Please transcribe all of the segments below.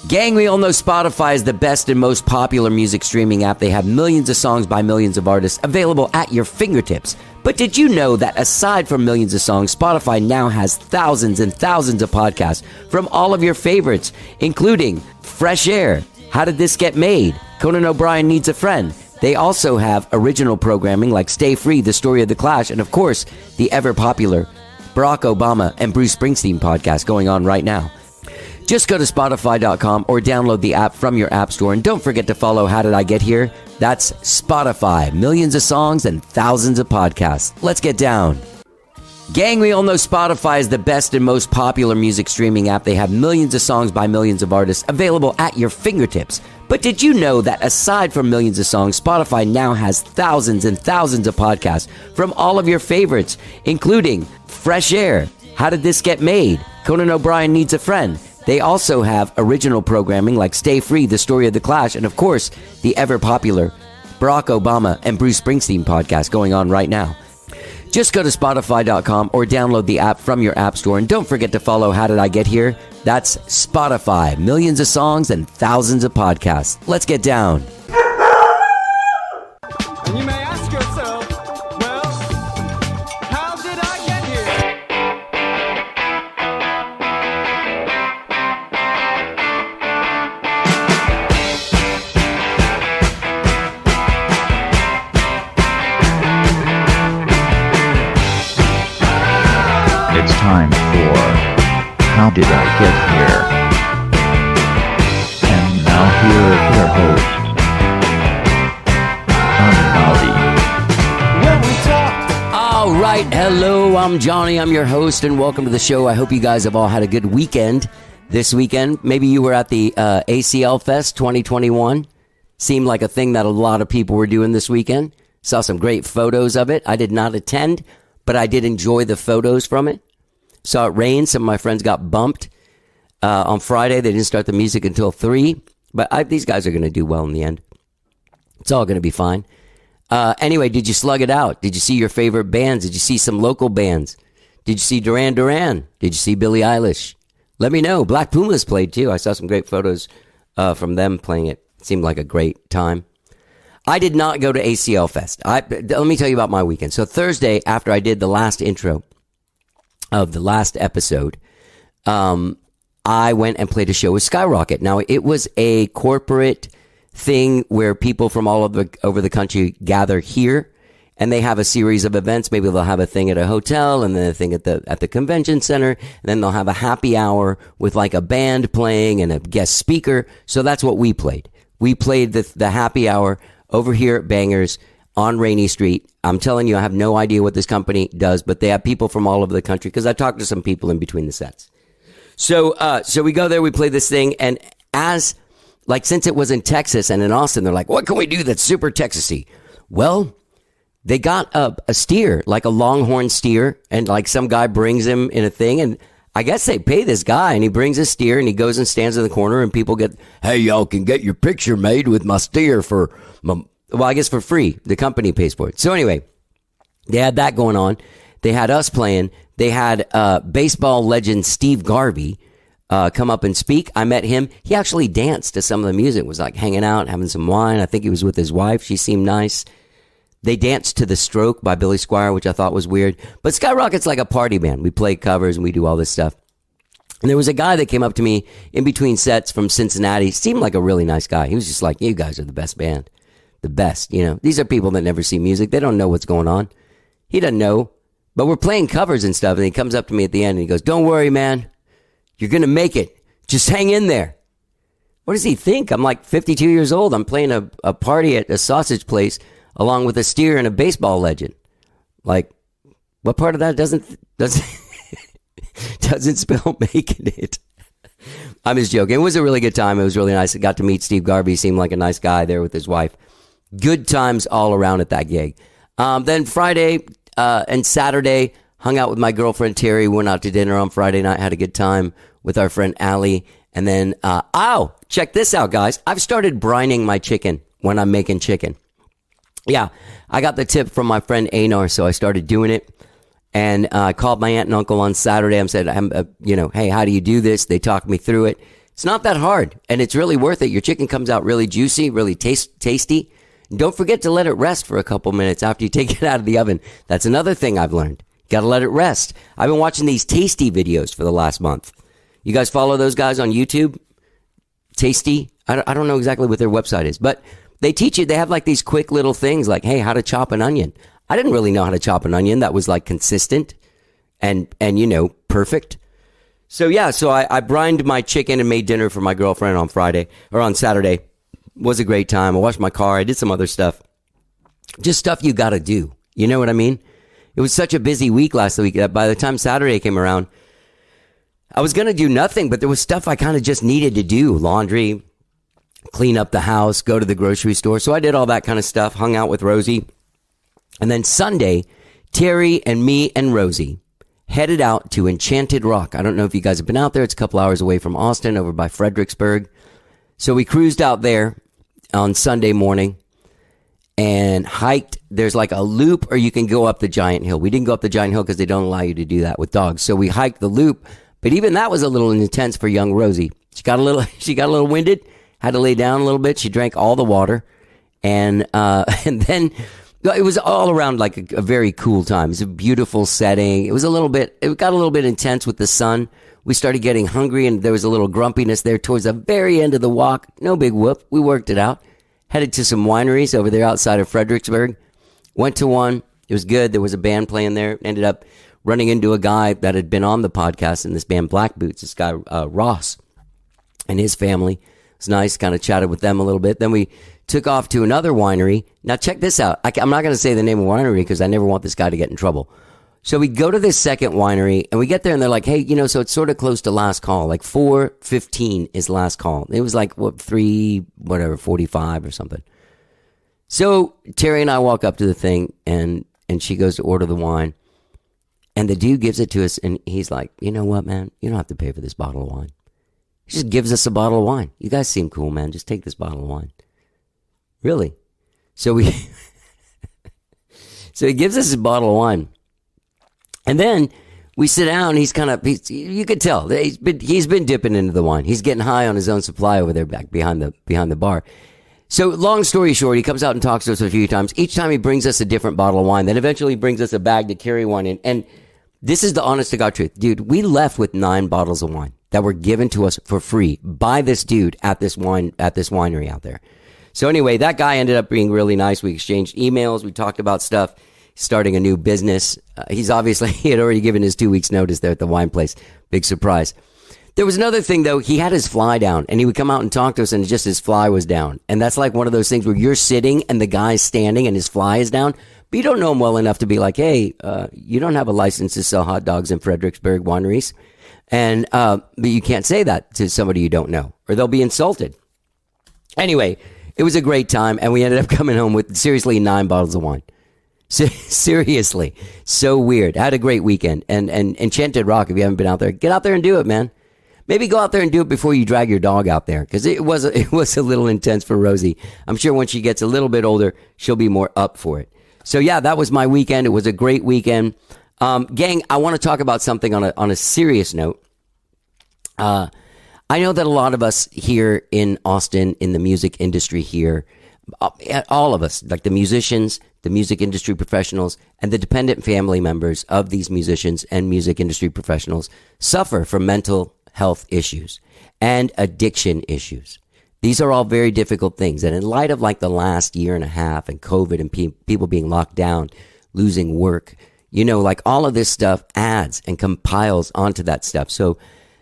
Gang, we all know Spotify is the best and most popular music streaming app. They have millions of songs by millions of artists available at your fingertips. But did you know that aside from millions of songs, Spotify now has thousands and thousands of podcasts from all of your favorites, including Fresh Air, How Did This Get Made, Conan O'Brien Needs a Friend. They also have original programming like Stay Free, The Story of the Clash, and of course, the ever-popular Barack Obama and Bruce Springsteen podcast going on right now. Just go to Spotify.com or download the app from your app store. And don't forget to follow How Did I Get Here? That's Spotify. Millions of songs and thousands of podcasts. Let's get down. Gang, we all know Spotify is the best and most popular music streaming app. They have millions of songs by millions of artists available at your fingertips. But did you know that aside from millions of songs, Spotify now has thousands and thousands of podcasts from all of your favorites, including Fresh Air, How Did This Get Made? Conan O'Brien Needs a Friend. They also have original programming like Stay Free, The Story of the Clash, and of course, the ever-popular Barack Obama and Bruce Springsteen podcast going on right now. Just go to Spotify.com or download the app from your app store. And don't forget to follow How Did I Get Here? That's Spotify. Millions of songs and thousands of podcasts. Let's get down. And you may ask yourself, well, how did I get here? It's time for How Did I Get Here? And now here is your host, All right. Hello, I'm Johnny. I'm your host, and welcome to the show. I hope you guys have all had a good weekend this weekend. Maybe you were at the ACL Fest 2021. Seemed like a thing that a lot of people were doing this weekend. Saw some great photos of it. I did not attend, but I did enjoy the photos from it. Saw it rain. Some of my friends got bumped on Friday. They didn't start the music until 3. But these guys are going to do well in the end. It's all going to be fine. Anyway, did you slug it out? Did you see your favorite bands? Did you see some local bands? Did you see Duran Duran? Did you see Billie Eilish? Let me know. Black Pumas played too. I saw some great photos from them playing it. It seemed like a great time. I did not go to ACL Fest. Let me tell you about my weekend. So Thursday, after I did the last intro of the last episode, I went and played a show with Skyrocket. Now, it was a corporate thing where people from all over the country gather here, and they have a series of events. Maybe they'll have a thing at a hotel, and then a thing at the convention center, and then they'll have a happy hour with like a band playing and a guest speaker. So that's what we played. We played the happy hour over here at Bangers on Rainy Street. I'm telling you, I have no idea what this company does, but they have people from all over the country because I talked to some people in between the sets. So we go there, we play this thing, and since it was in Texas and in Austin, they're like, what can we do that's super Texasy? Well, they got a steer, like a longhorn steer, and like some guy brings him in a thing, and I guess they pay this guy, and he brings a steer, and he goes and stands in the corner, and people hey, y'all can get your picture made with my steer for free. The company pays for it. So anyway, they had that going on. They had us playing. They had baseball legend Steve Garvey come up and speak. I met him. He actually danced to some of the music, was like hanging out, having some wine. I think he was with his wife. She seemed nice. They danced to The Stroke by Billy Squier, which I thought was weird. But Skyrocket's like a party band. We play covers and we do all this stuff. And there was a guy that came up to me in between sets from Cincinnati. Seemed like a really nice guy. He was just like, you guys are the best band. The best, you know. These are people that never see music. They don't know what's going on. He doesn't know. But we're playing covers and stuff. And he comes up to me at the end and he goes, don't worry, man. You're going to make it. Just hang in there. What does he think? I'm like 52 years old. I'm playing a party at a sausage place along with a steer and a baseball legend. Like, what part of that doesn't spell making it? I'm just joking. It was a really good time. It was really nice. I got to meet Steve Garvey. He seemed like a nice guy there with his wife. Good times all around at that gig. Then Friday and Saturday, hung out with my girlfriend Terry. Went out to dinner on Friday night. Had a good time with our friend Allie. And then, check this out, guys. I've started brining my chicken when I'm making chicken. Yeah, I got the tip from my friend Anar, so I started doing it. And I called my aunt and uncle on Saturday. I said, hey, how do you do this? They talked me through it. It's not that hard, and it's really worth it. Your chicken comes out really juicy, really tasty. And don't forget to let it rest for a couple minutes after you take it out of the oven. That's another thing I've learned. Got to let it rest. I've been watching these Tasty videos for the last month. You guys follow those guys on YouTube? Tasty? I don't know exactly what their website is, but they teach you. They have like these quick little things like, hey, how to chop an onion. I didn't really know how to chop an onion that was like consistent and perfect. So yeah, I brined my chicken and made dinner for my girlfriend on Saturday. Was a great time. I washed my car. I did some other stuff. Just stuff you got to do. You know what I mean? It was such a busy week last week that by the time Saturday came around, I was going to do nothing, but there was stuff I kind of just needed to do. Laundry, clean up the house, go to the grocery store. So I did all that kind of stuff, hung out with Rosie. And then Sunday, Terry and me and Rosie headed out to Enchanted Rock. I don't know if you guys have been out there. It's a couple hours away from Austin, over by Fredericksburg. So we cruised out there on Sunday morning and hiked. There's like a loop, or you can go up the giant hill. We didn't go up the giant hill because they don't allow you to do that with dogs. So we hiked the loop, but even that was a little intense for young Rosie. She got a little winded, had to lay down a little bit. She drank all the water, and then it was all around like a very cool time. It was a beautiful setting. It got a little bit intense with the sun. We started getting hungry, and there was a little grumpiness there towards the very end of the walk. No big whoop. We worked it out. Headed to some wineries over there outside of Fredericksburg. Went to one. It was good. There was a band playing there. Ended up running into a guy that had been on the podcast in this band, Black Boots. This guy, Ross, and his family. It was nice. Kind of chatted with them a little bit. Then we took off to another winery. Now check this out. I'm not going to say the name of the winery because I never want this guy to get in trouble. So we go to this second winery, and we get there, and they're like, hey, so it's sort of close to last call. Like 4:15 is last call. It was like, 45 or something. So Terry and I walk up to the thing, and she goes to order the wine. And the dude gives it to us, and he's like, you know what, man? You don't have to pay for this bottle of wine. He just gives us a bottle of wine. You guys seem cool, man. Just take this bottle of wine. Really? So so he gives us a bottle of wine. And then we sit down. You could tell he's been dipping into the wine. He's getting high on his own supply over there back behind the bar. So long story short, he comes out and talks to us a few times. Each time he brings us a different bottle of wine. Then eventually he brings us a bag to carry wine in. And this is the honest to God truth. Dude, we left with 9 bottles of wine that were given to us for free by this dude at this winery out there. So anyway, that guy ended up being really nice. We exchanged emails. We talked about stuff. Starting a new business. He had already given his 2 weeks notice there at the wine place. Big surprise. There was another thing though. He had his fly down, and he would come out and talk to us, and just his fly was down. And that's like one of those things where you're sitting and the guy's standing and his fly is down, but you don't know him well enough to be like, hey, you don't have a license to sell hot dogs in Fredericksburg wineries. And, but you can't say that to somebody you don't know, or they'll be insulted. Anyway, it was a great time, and we ended up coming home with seriously 9 bottles of wine. Seriously, so weird. I had a great weekend, and Enchanted Rock. If you haven't been out there, get out there and do it, man. Maybe go out there and do it before you drag your dog out there, because it was a little intense for Rosie. I'm sure when she gets a little bit older, she'll be more up for it. So yeah, that was my weekend. It was a great weekend, gang. I want to talk about something on a serious note. I know that a lot of us here in Austin, in the music industry here, all of us, like the musicians, the music industry professionals, and the dependent family members of these musicians and music industry professionals suffer from mental health issues and addiction issues. These are all very difficult things. And in light of like the last year and a half and COVID and people being locked down, losing work, like all of this stuff adds and compiles onto that stuff. So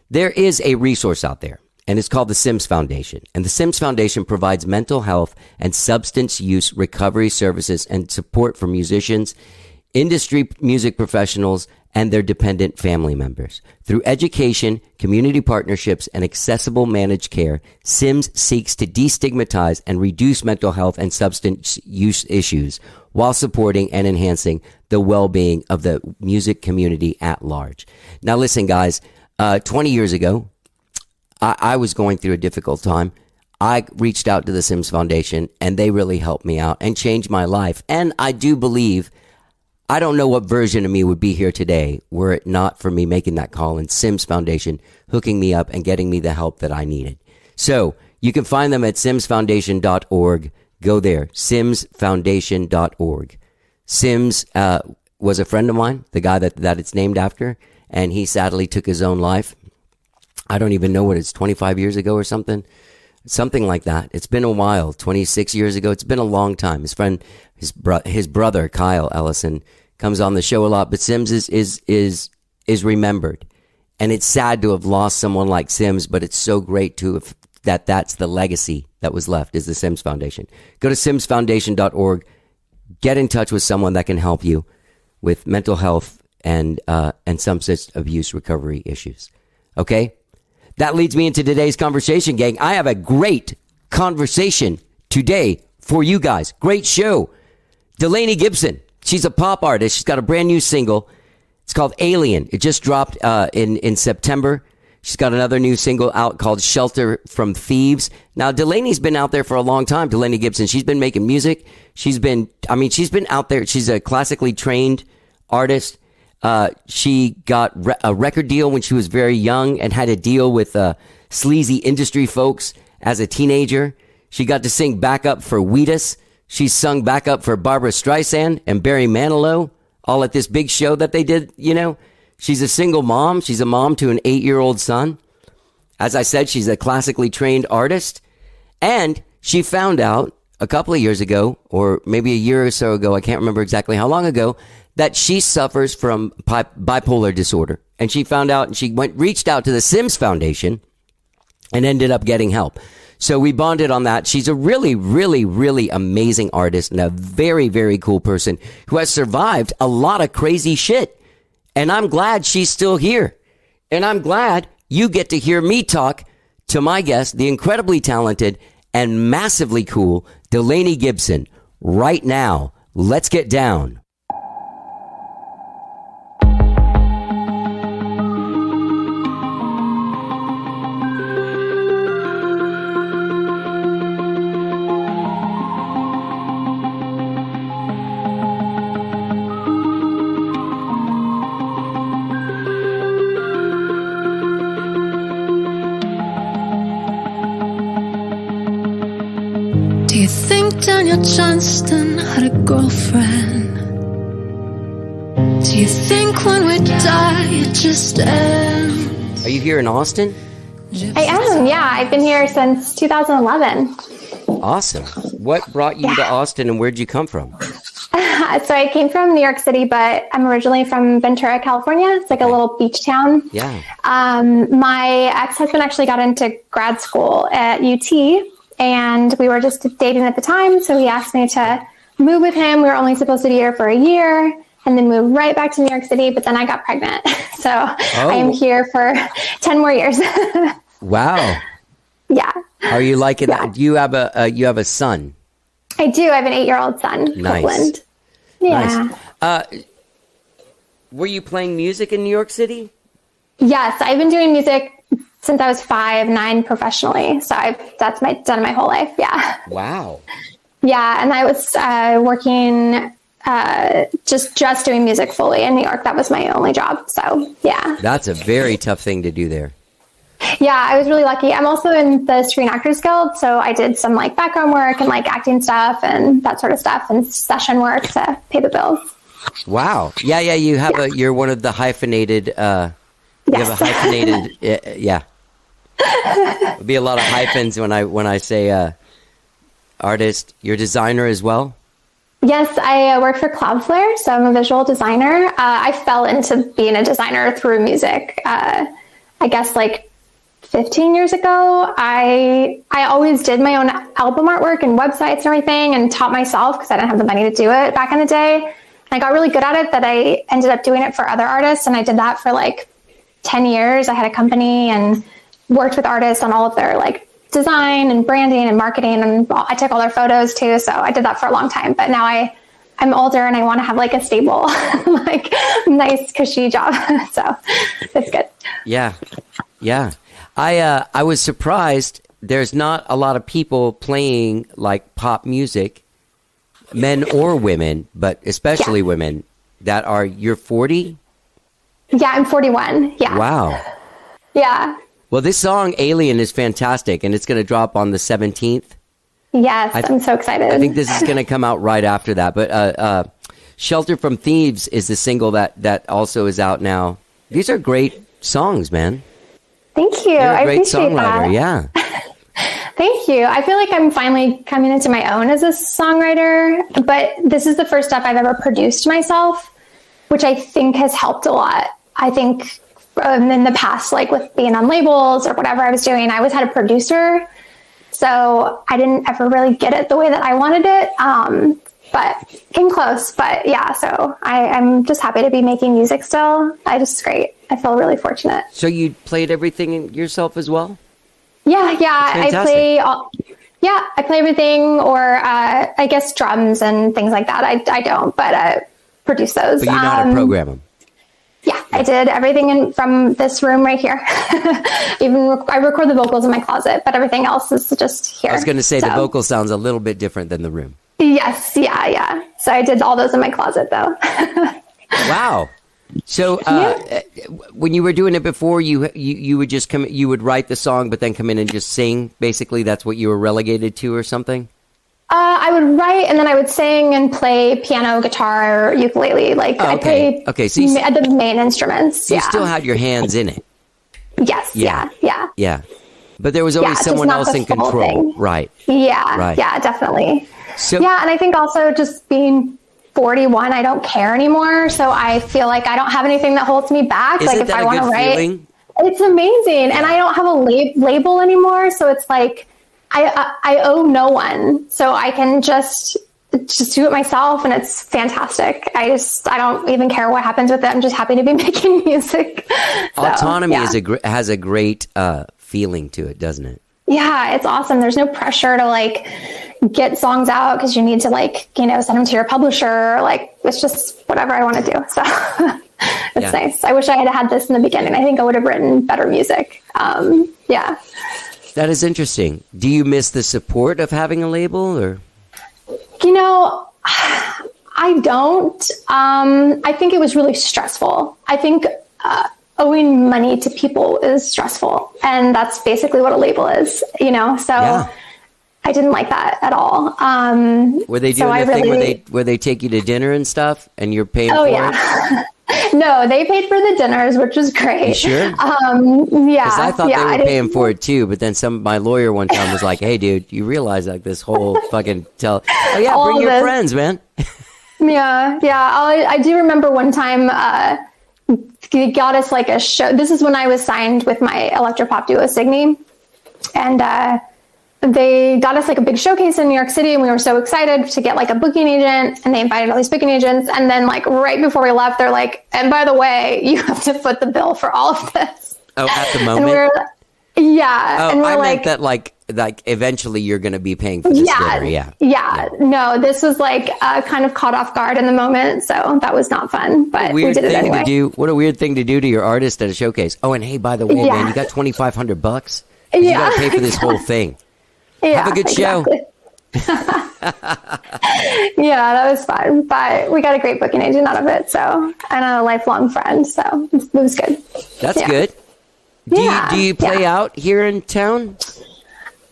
there is a resource out there, and it's called the Sims Foundation. And the Sims Foundation provides mental health and substance use recovery services and support for musicians, industry music professionals, and their dependent family members. Through education, community partnerships, and accessible managed care, Sims seeks to destigmatize and reduce mental health and substance use issues while supporting and enhancing the well-being of the music community at large. Now listen, guys, 20 years ago, I was going through a difficult time. I reached out to the Sims Foundation, and they really helped me out and changed my life. And I do believe I don't know what version of me would be here today were it not for me making that call and Sims Foundation hooking me up and getting me the help that I needed. So you can find them at simsfoundation.org. Go there, simsfoundation.org. Sims was a friend of mine, the guy that it's named after, and he sadly took his own life. I don't even know what it's 25 years ago or something like that. It's been a while, 26 years ago. It's been a long time. His friend, his brother, Kyle Ellison, comes on the show a lot, but Sims is remembered. And it's sad to have lost someone like Sims, but it's so great to have that's the legacy that was left, is the Sims Foundation. Go to simsfoundation.org. Get in touch with someone that can help you with mental health and substance abuse recovery issues. Okay? That leads me into today's conversation, gang. I have a great conversation today for you guys. Great show. Delaney Gibson. She's a pop artist. She's got a brand new single. It's called Alien. It just dropped in September. She's got another new single out called Shelter from Thieves. Now, Delaney's been out there for a long time. Delaney Gibson. She's been making music. She's been out there. She's a classically trained artist. She got a record deal when she was very young and had a deal with sleazy industry folks as a teenager. She got to sing backup for Wheatus. She sung backup for Barbara Streisand and Barry Manilow, all at this big show that they did, you know. She's a single mom. She's a mom to an 8-year-old son. As I said, she's a classically trained artist. And she found out a couple of years ago, or maybe a year or so ago, I can't remember exactly how long ago, that she suffers from bipolar disorder. And she found out, and she reached out to the Sims Foundation and ended up getting help. So we bonded on that. She's a really, really, really amazing artist and a very, very cool person who has survived a lot of crazy shit. And I'm glad she's still here. And I'm glad you get to hear me talk to my guest, the incredibly talented and massively cool Delaney Gibson, right now. Let's get down. Do you think Daniel Johnston had a girlfriend? Do you think when we die it just ends? Are you here in Austin? I am, yeah. I've been here since 2011. Awesome. What brought you to Austin and where'd you come from? So I came from New York City, but I'm originally from Ventura, California. It's like a little beach town. Yeah. My ex-husband actually got into grad school at UT, and we were just dating at the time. So he asked me to move with him. We were only supposed to be here for a year and then move right back to New York City. But then I got pregnant. So I am here for 10 more years. Wow. Yeah. Are you liking that? You have a son. I do. I have an 8-year-old son. Nice. Copeland. Yeah. Nice. Were you playing music in New York City? Yes, I've been doing music since I was 5-9 professionally. So that's done my whole life. Yeah. Wow. Yeah, and I was working just doing music fully in New York. That was my only job. So yeah. That's a very tough thing to do there. Yeah, I was really lucky. I'm also in the Screen Actors Guild, so I did some like background work and like acting stuff and that sort of stuff and session work to pay the bills. Wow. Yeah. You have you're one of the hyphenated. You have a hyphenated. Yeah. There'll be a lot of hyphens when I say artist. You're a designer as well. Yes, I work for Cloudflare, so I'm a visual designer. I fell into being a designer through music. I guess like 15 years ago, I always did my own album artwork and websites and everything and taught myself because I didn't have the money to do it back in the day. And I got really good at it that I ended up doing it for other artists. And I did that for like 10 years. I had a company and worked with artists on all of their like design and branding and marketing. And I took all their photos too. So I did that for a long time. But now I'm older and I want to have like a stable, like nice, cushy job. So it's good. Yeah. I was surprised. There's not a lot of people playing like pop music, men or women, but especially women, you're 40? Yeah, I'm 41. Yeah. Wow. Yeah. Well, this song Alien is fantastic, and it's going to drop on the 17th. Yes, I'm so excited. I think this is going to come out right after that. But Shelter from Thieves is the single that also is out now. These are great songs, man. Thank you. You're a I great appreciate songwriter, that. yeah. Thank you. I feel like I'm finally coming into my own as a songwriter, but this is the first stuff I've ever produced myself, which I think has helped a lot. I think in the past, like with being on labels or whatever I was doing, I always had a producer. So I didn't ever really get it the way that I wanted it, but came close. But yeah, so I'm just happy to be making music still. It's great. I feel really fortunate. So you played everything yourself as well? Yeah. I play everything, or I guess drums and things like that. I don't, but produce those. But you know how to program them? Yeah, I did everything from this room right here. I record the vocals in my closet, but everything else is just here. I was going to say the vocal sounds a little bit different than the room. Yes, yeah. So I did all those in my closet, though. Wow. So when you were doing it before, you would just you would write the song, but then come in and just sing. Basically, that's what you were relegated to, or something. I would write, and then I would sing and play piano, guitar, ukulele. Like I played so the main instruments. You still had your hands in it. Yes. Yeah. But there was always just someone not else the in full control, thing. right? Yeah. Right. Yeah, definitely. So, yeah, and I think also just being 41, I don't care anymore. So I feel like I don't have anything that holds me back. Isn't like if that I a want to good write, feeling? it's amazing. And I don't have a label anymore. So it's like I owe no one. So I can just do it myself, and it's fantastic. I don't even care what happens with it. I'm just happy to be making music. So, autonomy has a great feeling to it, doesn't it? Yeah, it's awesome. There's no pressure to like get songs out because you need to send them to your publisher. Like it's just whatever I want to do. So it's nice. I wish I had had this in the beginning. I think I would have written better music. Yeah. That is interesting. Do you miss the support of having a label, or? I don't. I think it was really stressful. I think owing money to people is stressful, and that's basically what a label is, so I didn't like that at all. Were they doing thing where they take you to dinner and stuff, and you're paying for it? No, they paid for the dinners, which was great. You sure? Yeah. Because I thought they were paying for it too, but then my lawyer one time was like, "Hey, dude, you realize like this whole fucking bring your friends, man." Yeah. I do remember one time he got us like a show. This is when I was signed with my electropop duo Signy, and they got us like a big showcase in New York City, and we were so excited to get like a booking agent, and they invited all these booking agents, and then like right before we left, they're like, "And by the way, you have to foot the bill for all of this." Oh, at the moment. And we're meant that like eventually you're going to be paying for this dinner. Yeah. No, this was like kind of caught off guard in the moment, so that was not fun. But we did it anyway. What a weird thing to do to your artist at a showcase. Oh, and hey, by the way, man, you got $2,500. Yeah, you got to pay for this whole thing. Yeah, have a good show. Yeah, that was fun, but we got a great booking agent out of it, so, and a lifelong friend, so it was good. That's good. Do you play out here in town?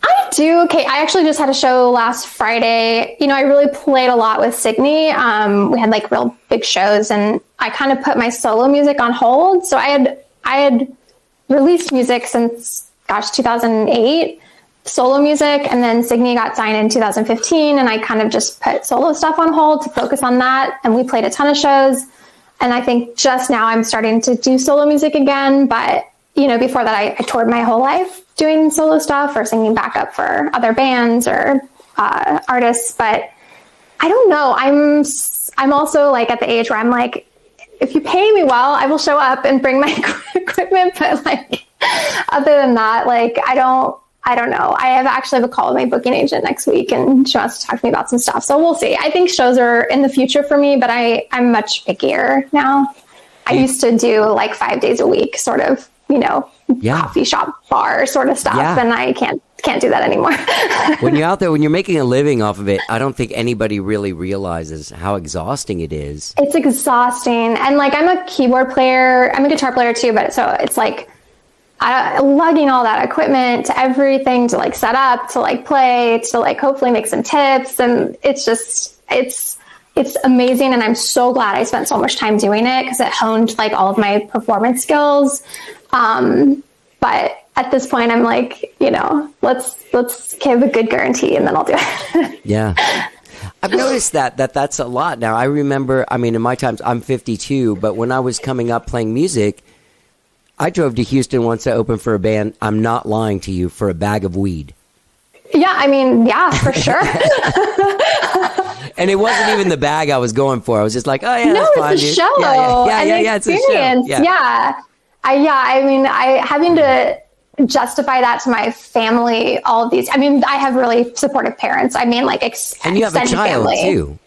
I do. Okay, I actually just had a show last Friday. I really played a lot with Signy. We had like real big shows, and I kind of put my solo music on hold. So I had released music since 2008, solo music, and then Signy got signed in 2015, and I kind of just put solo stuff on hold to focus on that. And we played a ton of shows, and I think just now I'm starting to do solo music again, but before that, I toured my whole life doing solo stuff or singing backup for other bands or artists. But I don't know. I'm also like at the age where I'm like, if you pay me well, I will show up and bring my equipment. But like, other than that, like, I don't know. I actually have a call with my booking agent next week, and she wants to talk to me about some stuff. So we'll see. I think shows are in the future for me, but I'm much pickier now. I used to do like 5 days a week, sort of, coffee shop bar sort of stuff. Yeah. And I can't do that anymore. When you're out there, when you're making a living off of it, I don't think anybody really realizes how exhausting it is. It's exhausting. And like, I'm a keyboard player, I'm a guitar player too, but so it's like lugging all that equipment to everything to like set up, to like play, to like hopefully make some tips. And it's just, it's amazing. And I'm so glad I spent so much time doing it because it honed like all of my performance skills. But at this point I'm like, let's give a good guarantee and then I'll do it. Yeah. I've noticed that's a lot now. I remember, in my times, I'm 52, but when I was coming up playing music, I drove to Houston once to open for a band. I'm not lying to you, for a bag of weed. Yeah. Yeah, for sure. And it wasn't even the bag I was going for. I was just like, oh yeah, no, that's fine, it's a dude. show. Yeah, it's a show. Yeah. I having to justify that to my family, all of these. I have really supportive parents. And you have a child family. too.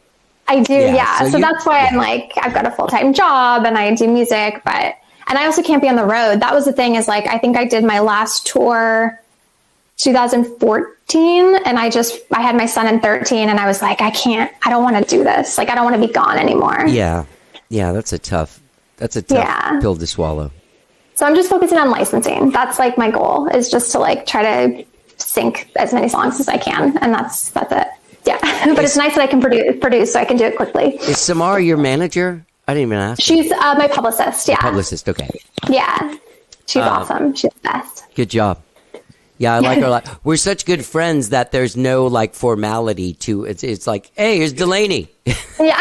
I do, yeah. So you, that's why I'm like, I've got a full-time job and I do music, and I also can't be on the road. That was the thing is like, I think I did my last tour 2014 and I had my son in 13 and I was like, I don't want to do this. Like, I don't want to be gone anymore. Yeah. Yeah. That's a tough pill to swallow. So I'm just focusing on licensing. That's like my goal is just to like try to sync as many songs as I can. And that's it. Yeah. But it's nice that I can produce so I can do it quickly. Is Samara your manager? I didn't even ask. She's my publicist. Yeah. Publicist. Okay. Yeah. She's awesome. She's the best. Good job. Yeah, I like her a lot. We're such good friends that there's no like formality to it. It's like, hey, here's Delaney. Yeah.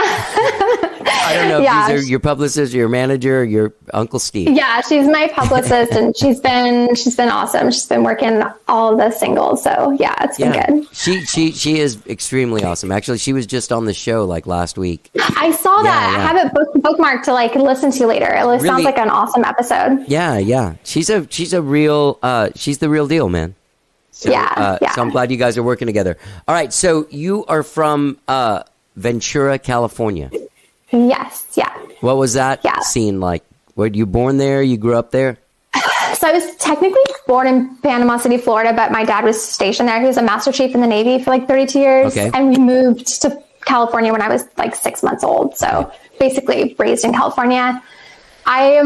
I don't know if these are your publicist, your manager, or your Uncle Steve. Yeah, she's my publicist and she's been awesome. She's been working all of the singles. So yeah, it's been good. She is extremely awesome. Actually, she was just on the show like last week. I saw that. Yeah. I have it bookmarked to like listen to later. It sounds like an awesome episode. Yeah. She's the real deal, man. So, yeah. So I'm glad you guys are working together. All right. So you are from Ventura, California. Yes. Yeah. What was that scene like? Were you born there? You grew up there? So I was technically born in Panama City, Florida, but my dad was stationed there. He was a Master Chief in the Navy for like 32 years. Okay. And we moved to California when I was like 6 months old. So basically raised in California. I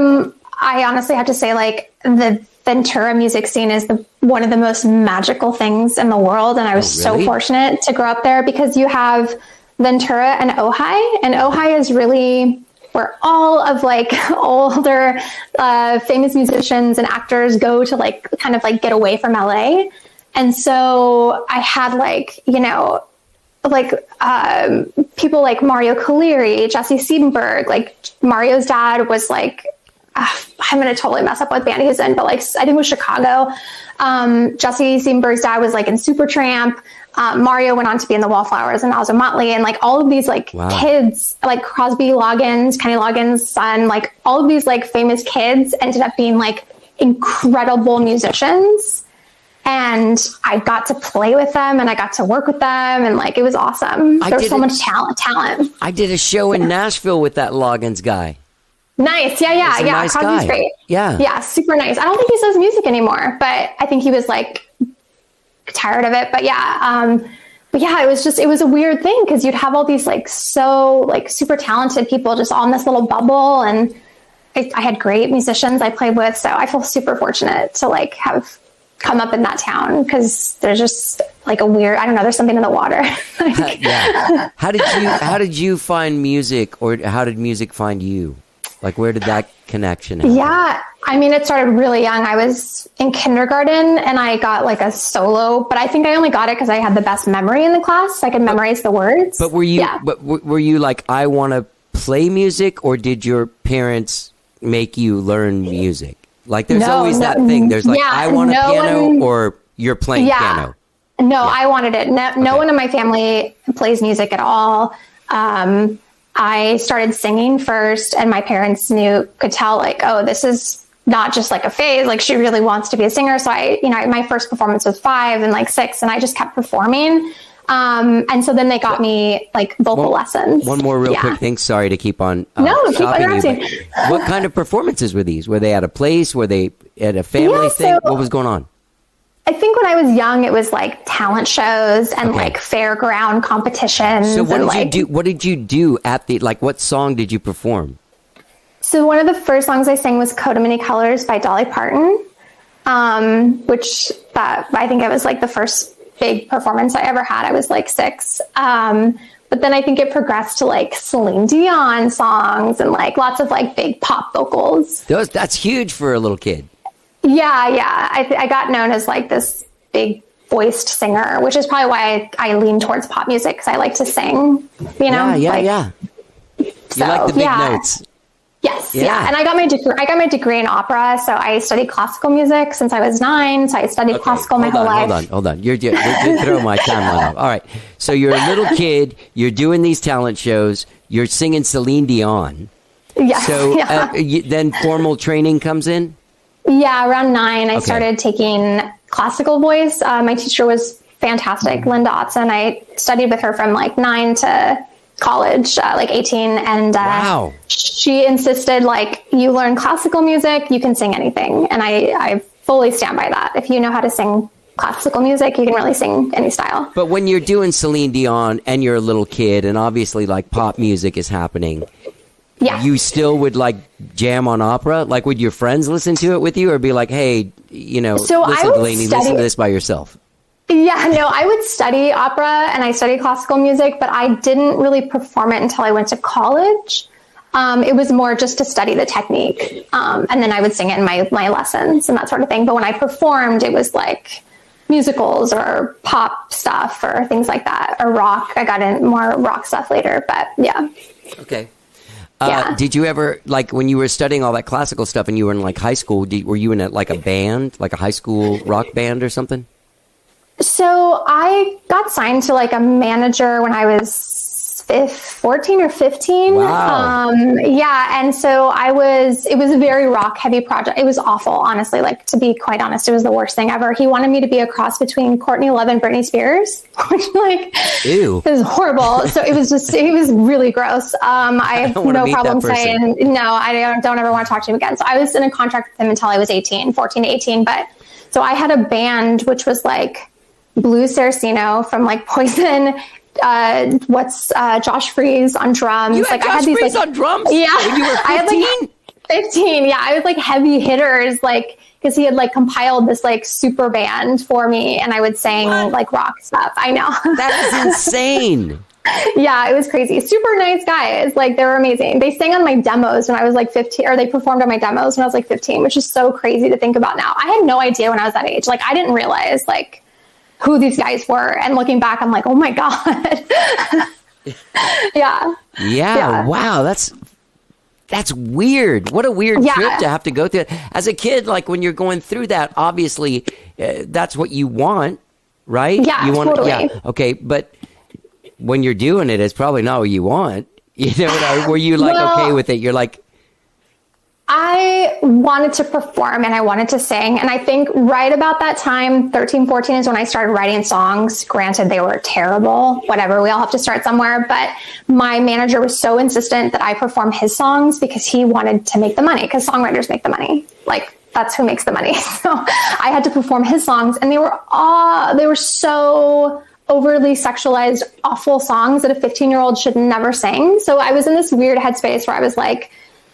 honestly have to say like the Ventura music scene is one of the most magical things in the world. And I was so fortunate to grow up there because you have Ventura and Ojai. And Ojai is really where all of like older famous musicians and actors go to like kind of like get away from LA. And so I had like, people like Mario Caliri, Jesse Siebenberg, like Mario's dad was like, I'm going to totally mess up what band he's in, but like, I think it was Chicago. Jesse Siebenberg's dad was like in Supertramp. Mario went on to be in the Wallflowers and also Motley, and like all of these like kids, like Crosby Loggins, Kenny Loggins' son, like all of these like famous kids ended up being like incredible musicians. And I got to play with them and I got to work with them and like, it was awesome. There was so much talent. I did a show in Nashville with that Loggins guy. Nice. Yeah. Nice Crosby's guy. great. Yeah. Super nice. I don't think he does music anymore, but I think he was like tired of it. But it was a weird thing because you'd have all these like so like super talented people just all in this little bubble, and I had great musicians I played with, so I feel super fortunate to like have come up in that town because there's just like there's something in the water. Yeah. How did you find music, or how did music find you? Like, where did that connection happen? Yeah. It started really young. I was in kindergarten and I got like a solo, but I think I only got it because I had the best memory in the class. I could memorize the words. But were you like, I want to play music, or did your parents make you learn music? Like, there's always that thing. There's like, I want a piano, or you're playing piano. No, I wanted it. No one in my family plays music at all. I started singing first, and my parents could tell like, oh, this is not just like a phase. Like, she really wants to be a singer. So my first performance was 5 and like 6, and I just kept performing. And so then they got me like vocal lessons. One more real quick thing. Sorry to keep on No, keep stopping you, interrupting. but what kind of performances were these? Were they at a place? Were they at a family thing? so- What was going on? I think when I was young, it was like talent shows and like fairground competitions. So what and, did you do? What did you do at the, like, what song did you perform? So one of the first songs I sang was Coat of Many Colors by Dolly Parton, which I think it was like the first big performance I ever had. I was like 6. But then I think it progressed to like Celine Dion songs and like lots of like big pop vocals. That's huge for a little kid. Yeah. I got known as like this big voiced singer, which is probably why I lean towards pop music, because I like to sing, you know? Yeah. So, You like the big notes. Yes, Yeah. and I got my degree in opera, so I studied classical music since I was 9. So I studied classical my whole life. Hold on. You're throwing my timeline off. All right. So you're a little kid. You're doing these talent shows. You're singing Celine Dion. Yes. So yeah. then formal training comes in? Yeah, around 9, I started taking classical voice. My teacher was fantastic, Linda Otson. I studied with her from like 9 to college, like 18. And Wow. She insisted, like, you learn classical music, you can sing anything. And I fully stand by that. If you know how to sing classical music, you can really sing any style. But when you're doing Celine Dion and you're a little kid and obviously like pop music is happening, Yeah. you still would like jam on opera? Like, would your friends listen to it with you, or be like, hey, you know, So I listen, would Delaney, listen to this by yourself? Yeah, no, I would study opera and I studied classical music, but I didn't really perform it until I went to college. It was more just to study the technique. And then I would sing it in my lessons and that sort of thing. But when I performed, it was like musicals or pop stuff or things like that, or rock. I got in more rock stuff later, but yeah. Okay. Yeah. Did you ever, like, when you were studying all that classical stuff and you were in like high school, were you in like a band, like a high school rock band or something? So I got signed to like a manager when I was 14 or 15. Wow. Yeah. And so it was a very rock heavy project. It was awful, honestly. Like, to be quite honest, it was the worst thing ever. He wanted me to be a cross between Courtney Love and Britney Spears, which, like, Ew. it was horrible. So it was really gross. I have don't wanna no meet problem that person. saying, no, I don't ever want to talk to him again. So I was in a contract with him until I was 14 to 18. But so I had a band, which was like Blue Saraceno from like Poison, Josh Freeze on drums. You had like I Josh had these Freeze like, on drums? Yeah. When you were 15? I had like 15. Yeah. I was like heavy hitters, like, because he had like compiled this like super band for me and I would sing like rock stuff. I know. That is insane. Yeah, it was crazy. Super nice guys. Like, they were amazing. They sang on my demos when I was like 15, or they performed on my demos when I was like 15, which is so crazy to think about now. I had no idea when I was that age. Like, I didn't realize like who these guys were. And looking back, I'm like, oh my God. Yeah. Wow. That's weird. What a weird trip to have to go through. As a kid, like, when you're going through that, obviously that's what you want, right? Yeah, you want, totally. Yeah. Okay. But when you're doing it, it's probably not what you want. You know what I mean? Were you like okay with it? You're like, I wanted to perform and I wanted to sing. And I think right about that time, 13, 14 is when I started writing songs. Granted, they were terrible, whatever. We all have to start somewhere. But my manager was so insistent that I perform his songs because he wanted to make the money, because songwriters make the money. Like, that's who makes the money. So I had to perform his songs, and they were so overly sexualized, awful songs that a 15-year-old should never sing. So I was in this weird headspace where I was like,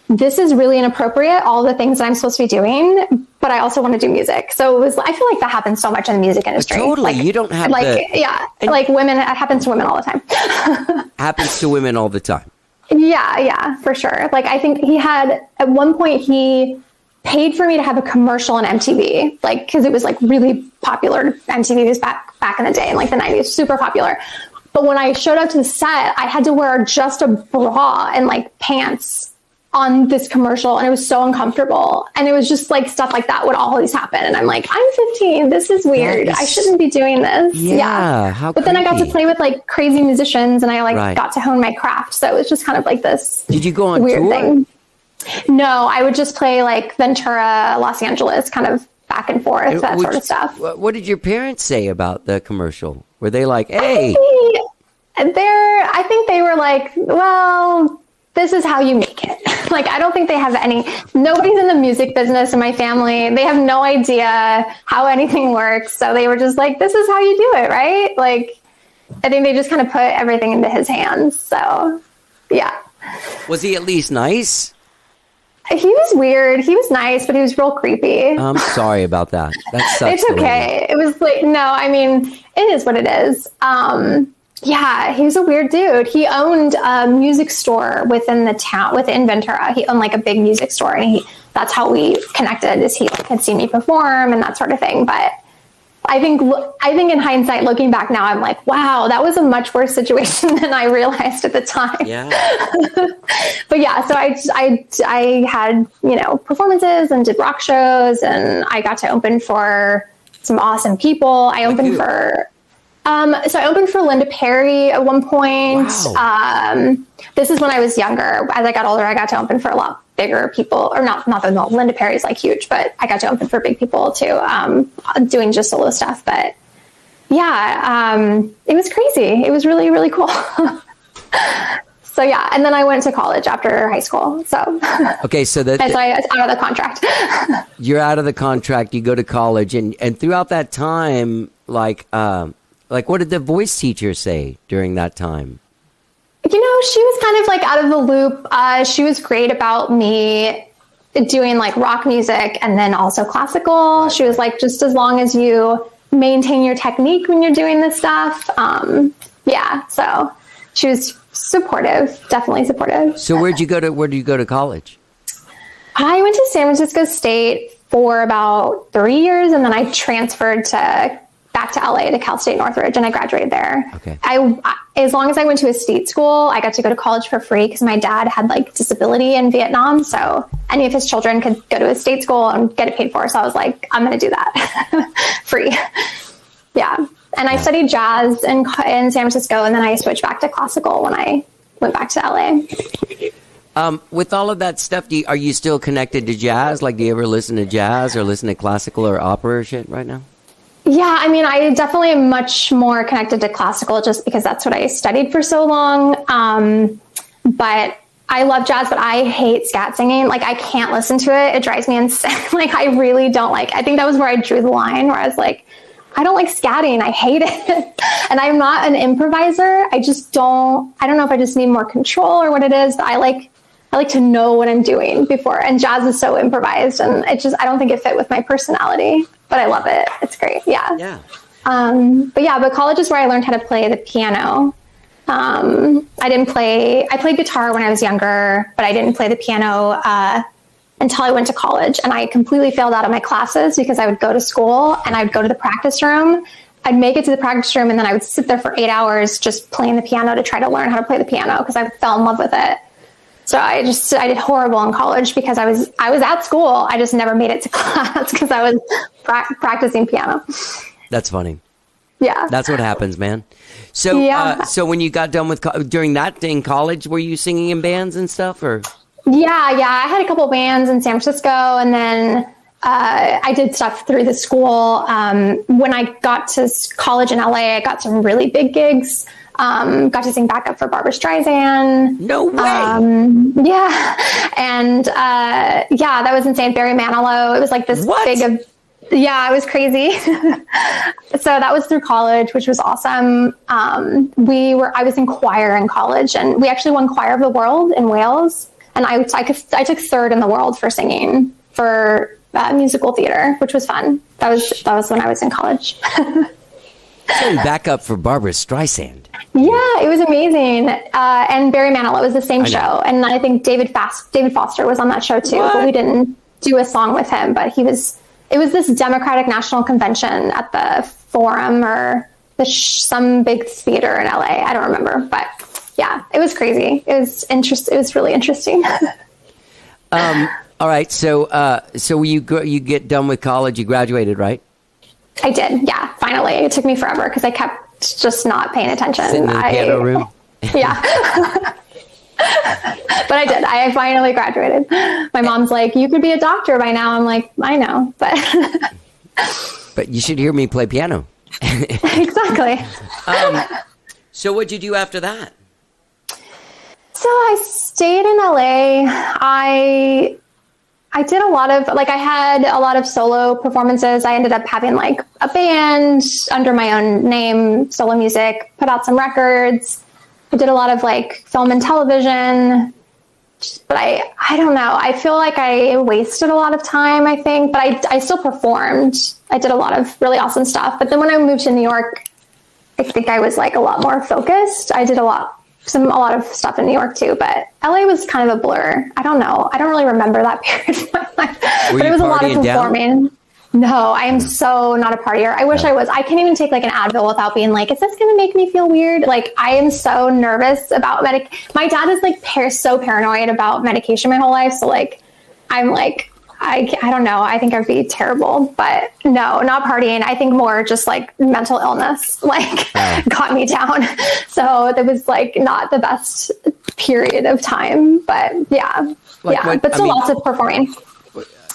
this is really inappropriate, all the things that I'm supposed to be doing, but I also want to do music. So I feel like that happens so much in the music industry. Totally. Like, You don't have like women, it happens to women all the time. happens to women all the time. Yeah, for sure. Like, I think at one point he paid for me to have a commercial on MTV, like, because it was like really popular. MTV was back in the day in like the 90s, super popular. But when I showed up to the set, I had to wear just a bra and like pants on this commercial, and it was so uncomfortable. And it was just like stuff like that would always happen. And I'm like, I'm 15. This is weird. I shouldn't be doing this. Yeah. How but then I got to creepy. play with like crazy musicians, and I like Right. got to hone my craft. So it was just kind of like this Did you go on weird tour? thing. No, I would just play like Ventura, Los Angeles kind of back and forth, that sort of stuff. What did your parents say about the commercial? Were they like, hey? I think they were like, well, this is how you make it. Like, I don't think they have nobody's in the music business in my family. They have no idea how anything works. So they were just like, this is how you do it, right? Like, I think they just kind of put everything into his hands. So, yeah. Was he at least nice? He was weird. He was nice, but he was real creepy. I'm sorry about that. That sucks. It's okay. It was like, no, I mean, it is what it is. Yeah, he was a weird dude. He owned a music store within the town, within Ventura. He owned like a big music store, and that's how we connected, is he had seen me perform and that sort of thing. But I think in hindsight, looking back now, I'm like, wow, that was a much worse situation than I realized at the time. Yeah. But yeah, so I had, performances and did rock shows, and I got to open for some awesome people. I opened for Linda Perry at one point. Wow. This is when I was younger. As I got older, I got to open for a lot bigger people, or not that Linda Perry's like huge, but I got to open for big people too, doing just solo stuff. But yeah, it was crazy. It was really, really cool. So yeah, and then I went to college after high school. So okay, so I was out of the contract. You're out of the contract. You go to college, and throughout that time, like what did the voice teacher say during that time? She was kind of like out of the loop. She was great about me doing like rock music and then also classical. Right. She was like, just as long as you maintain your technique when you're doing this stuff. Yeah. So she was supportive, definitely supportive. So where did you go to college? I went to San Francisco State for about 3 years, and then I transferred back to LA to Cal State Northridge, and I graduated there. Okay. As long as I went to a state school, I got to go to college for free because my dad had like disability in Vietnam. So any of his children could go to a state school and get it paid for. So I was like, I'm going to do that free. Yeah. And I studied jazz in San Francisco, and then I switched back to classical when I went back to LA. With all of that stuff, are you still connected to jazz? Like, do you ever listen to jazz or listen to classical or opera or shit right now? Yeah, I mean, I definitely am much more connected to classical just because that's what I studied for so long. But I love jazz, but I hate scat singing. Like, I can't listen to it. It drives me insane. Like, I really don't I think that was where I drew the line, where I was like, I don't like scatting. I hate it. And I'm not an improviser. I don't know if I just need more control or what it is, but I like to know what I'm doing before. And jazz is so improvised, and I don't think it fit with my personality, but I love it. It's great. Yeah. Yeah. But college is where I learned how to play the piano. I played guitar when I was younger, but I didn't play the piano, until I went to college, and I completely failed out of my classes because I would go to school and I'd go to the practice room. I'd make it to the practice room, and then I would sit there for 8 hours just playing the piano to try to learn how to play the piano because I fell in love with it. So I did horrible in college because I was at school. I just never made it to class because I was practicing piano. That's funny. Yeah. That's what happens, man. So, yeah. So when you got done with during that in college, were you singing in bands and stuff, or? Yeah. I had a couple bands in San Francisco, and then I did stuff through the school. When I got to college in LA, I got some really big gigs. Got to sing backup for Barbra Streisand. No way. Yeah. And that was insane. Barry Manilow. It was like this big of. Yeah, it was crazy. So that was through college, which was awesome. I was in choir in college, and we actually won Choir of the World in Wales. And I took third in the world for singing for musical theater, which was fun. That was when I was in college. So back up for Barbra Streisand. Yeah, it was amazing. And Barry Manilow was the same show. And I think David Foster was on that show too, but we didn't do a song with him. But it was this Democratic National Convention at the Forum or some big theater in LA. I don't remember, but yeah, it was crazy. It was really interesting. All right. So you get done with college, you graduated, right? I did. Yeah. Finally, it took me forever because I kept just not paying attention. Sitting in the piano room. Yeah. But I did. I finally graduated. My mom's like, you could be a doctor by now. I'm like, I know, but But you should hear me play piano. Exactly. So what'd you do after that? So I stayed in LA. I did a lot of, like, I had a lot of solo performances. I ended up having like a band under my own name, solo music, put out some records. I did a lot of like film and television, but I don't know. I feel like I wasted a lot of time, I think, but I still performed. I did a lot of really awesome stuff. But then when I moved to New York, I think I was like a lot more focused. I did a lot of stuff in New York too, but LA was kind of a blur. I don't know. I don't really remember that period of my life, but it was a lot of performing. No, I am so not a partier. I wish I was. I can't even take like an Advil without being like, is this going to make me feel weird? Like, I am so nervous about my dad is like so paranoid about medication my whole life. So like, I'm like, I don't know. I think I'd be terrible, but no, not partying. I think more just like mental illness, like got me down. So that was like not the best period of time, but yeah. Like yeah. But still lots of performing.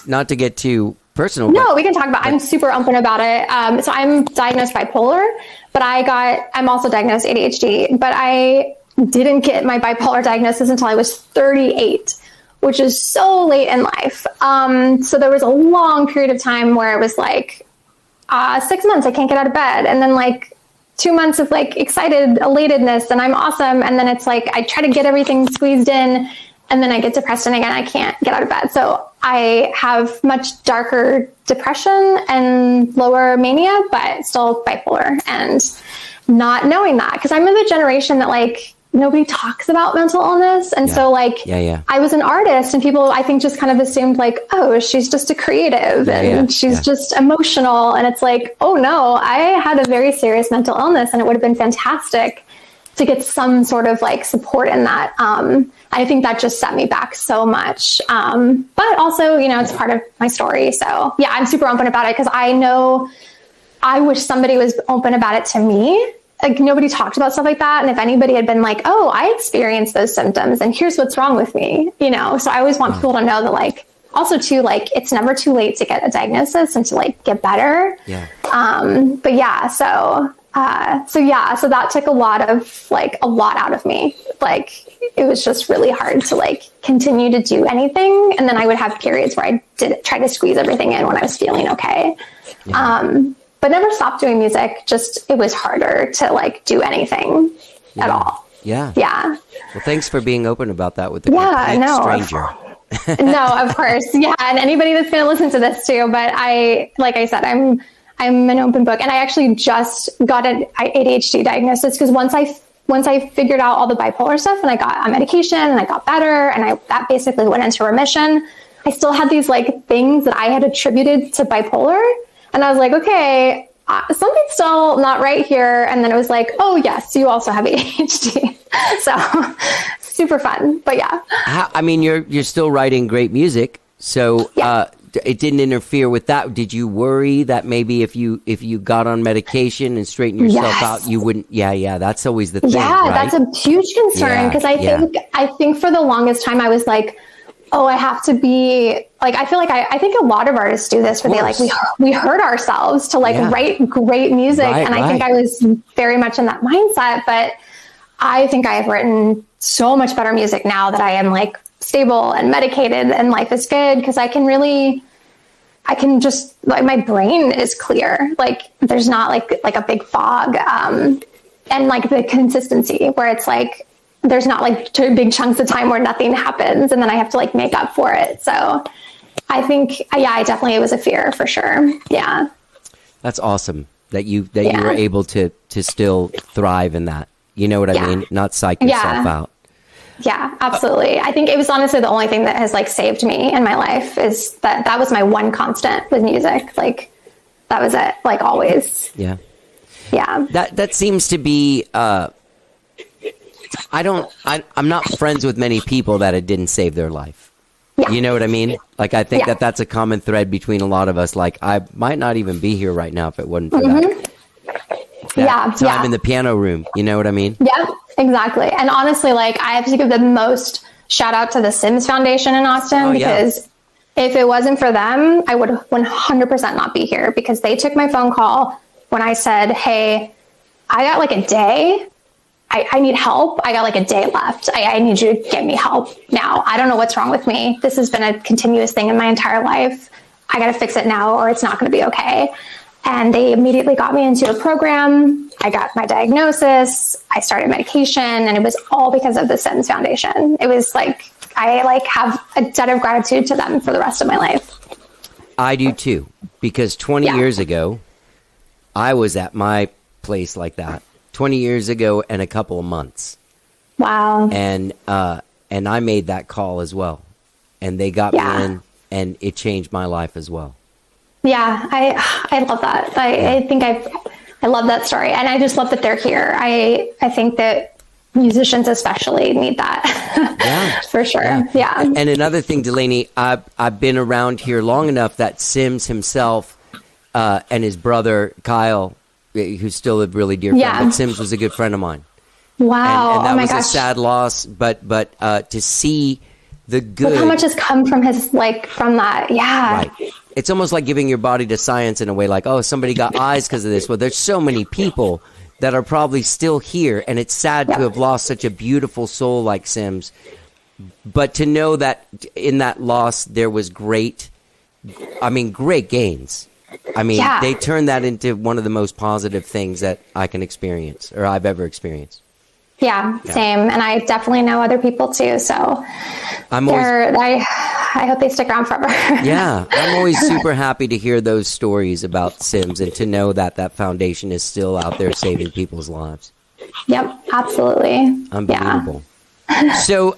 Not to get too personal. No, we can talk about, I'm super open about it. So I'm diagnosed bipolar, but I'm also diagnosed ADHD, but I didn't get my bipolar diagnosis until I was 38. Which is so late in life. So there was a long period of time where it was like 6 months, I can't get out of bed. And then like 2 months of like excited elatedness and I'm awesome. And then it's like, I try to get everything squeezed in and then I get depressed and again, I can't get out of bed. So I have much darker depression and lower mania, but still bipolar, and not knowing that, because I'm of the generation that like, nobody talks about mental illness. And so like, I was an artist and people, I think, just kind of assumed like, oh, she's just a creative and she's just emotional. And it's like, oh no, I had a very serious mental illness and it would have been fantastic to get some sort of like support in that. I think that just set me back so much. But also, it's part of my story. So yeah, I'm super open about it because I wish somebody was open about it to me. Like, nobody talked about stuff like that. And if anybody had been like, oh, I experienced those symptoms and here's what's wrong with me, so I always want people to know that, like, also too, like, it's never too late to get a diagnosis and to like get better. Yeah. But yeah, so that took a lot out of me. Like, it was just really hard to like continue to do anything. And then I would have periods where I did try to squeeze everything in when I was feeling okay. Yeah. But never stopped doing music. Just, it was harder to like do anything at all. Yeah. Yeah. Well, thanks for being open about that with the stranger. No, of course. Yeah. And anybody that's going to listen to this too. But like I said, I'm an open book, and I actually just got an ADHD diagnosis because once I figured out all the bipolar stuff and I got on medication and I got better and that basically went into remission, I still had these like things that I had attributed to bipolar. And I was like, okay, something's still not right here. And then it was like, oh yes, you also have ADHD. So super fun, but yeah. You're still writing great music. So it didn't interfere with that. Did you worry that maybe if you got on medication and straightened yourself out, you wouldn't? Yeah. That's always the thing. Yeah, right? That's a huge concern because I think for the longest time I was like, oh, I have to be like, I feel like I think a lot of artists do this where they like, we hurt ourselves to like write great music. And I think I was very much in that mindset, but I think I have written so much better music now that I am like stable and medicated and life is good. Because I can just like, my brain is clear. Like there's not like a big fog. And like the consistency where it's like, there's not like two big chunks of time where nothing happens and then I have to like make up for it. So I think, it was a fear for sure. Yeah. That's awesome that you were able to still thrive in that. You know what I mean? Not psych yourself out. Yeah, absolutely. I think it was honestly the only thing that has like saved me in my life is that was my one constant with music. Like that was it, like always. Yeah. Yeah. That seems to be, I'm not friends with many people that it didn't save their life. Yeah. You know what I mean? Like, I think that's a common thread between a lot of us. Like, I might not even be here right now if it wasn't for that. So I'm in the piano room. You know what I mean? Yeah, exactly. And honestly, like, I have to give the most shout out to the Sims Foundation in Austin because If it wasn't for them, I would 100% not be here, because they took my phone call when I said, hey, I got like a day. I need help. I got like a day left. I need you to get me help now. I don't know what's wrong with me. This has been a continuous thing in my entire life. I got to fix it now, or it's not going to be okay. And they immediately got me into a program. I got my diagnosis. I started medication, and it was all because of the Sims Foundation. It was like, I like have a debt of gratitude to them for the rest of my life. I do too, because 20 years ago, I was at my place like that. 20 years ago and a couple of months. Wow. And I made that call as well. And they got me in, and it changed my life as well. Yeah, I love that. I think I love that story. And I just love that they're here. I think that musicians especially need that. Yeah. For sure. Yeah. And another thing, Delaney, I've been around here long enough that Sims himself and his brother Kyle, who's still a really dear friend, but Sims was a good friend of mine. Wow. And that oh my was gosh. a sad loss, but to see the good. Look how much has come from his, like, from that. Yeah. Right. It's almost like giving your body to science in a way, like, oh, somebody got eyes because of this. Well, there's so many people that are probably still here, and it's sad to have lost such a beautiful soul like Sims. But to know that in that loss there was great gains. I mean, they turned that into one of the most positive things that I can experience, or I've ever experienced. Yeah, same. And I definitely know other people too. So I hope they stick around forever. Yeah, I'm always super happy to hear those stories about Sims, and to know that that foundation is still out there saving people's lives. Yep, absolutely. Unbelievable. Yeah. So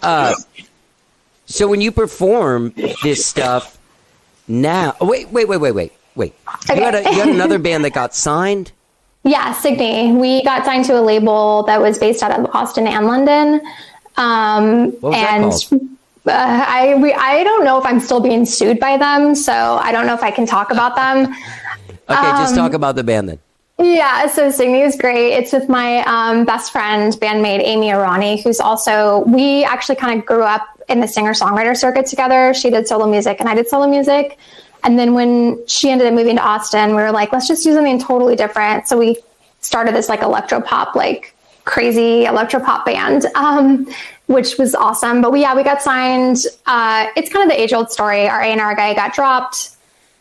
when you perform this stuff now, wait. Okay. You had another band that got signed? Yeah, Signy. We got signed to a label that was based out of Austin and London. What was that called? I don't know if I'm still being sued by them, so I don't know if I can talk about them. Okay, just talk about the band then. Yeah, so Signy is great. It's with my best friend, bandmate Amy Arani, who's also, we actually kind of grew up in the singer-songwriter circuit together. She did solo music and I did solo music. And then when she ended up moving to Austin, we were like, let's just do something totally different. So we started this like electropop, like crazy electropop band, which was awesome. But we got signed. It's kind of the age-old story. Our A&R guy got dropped.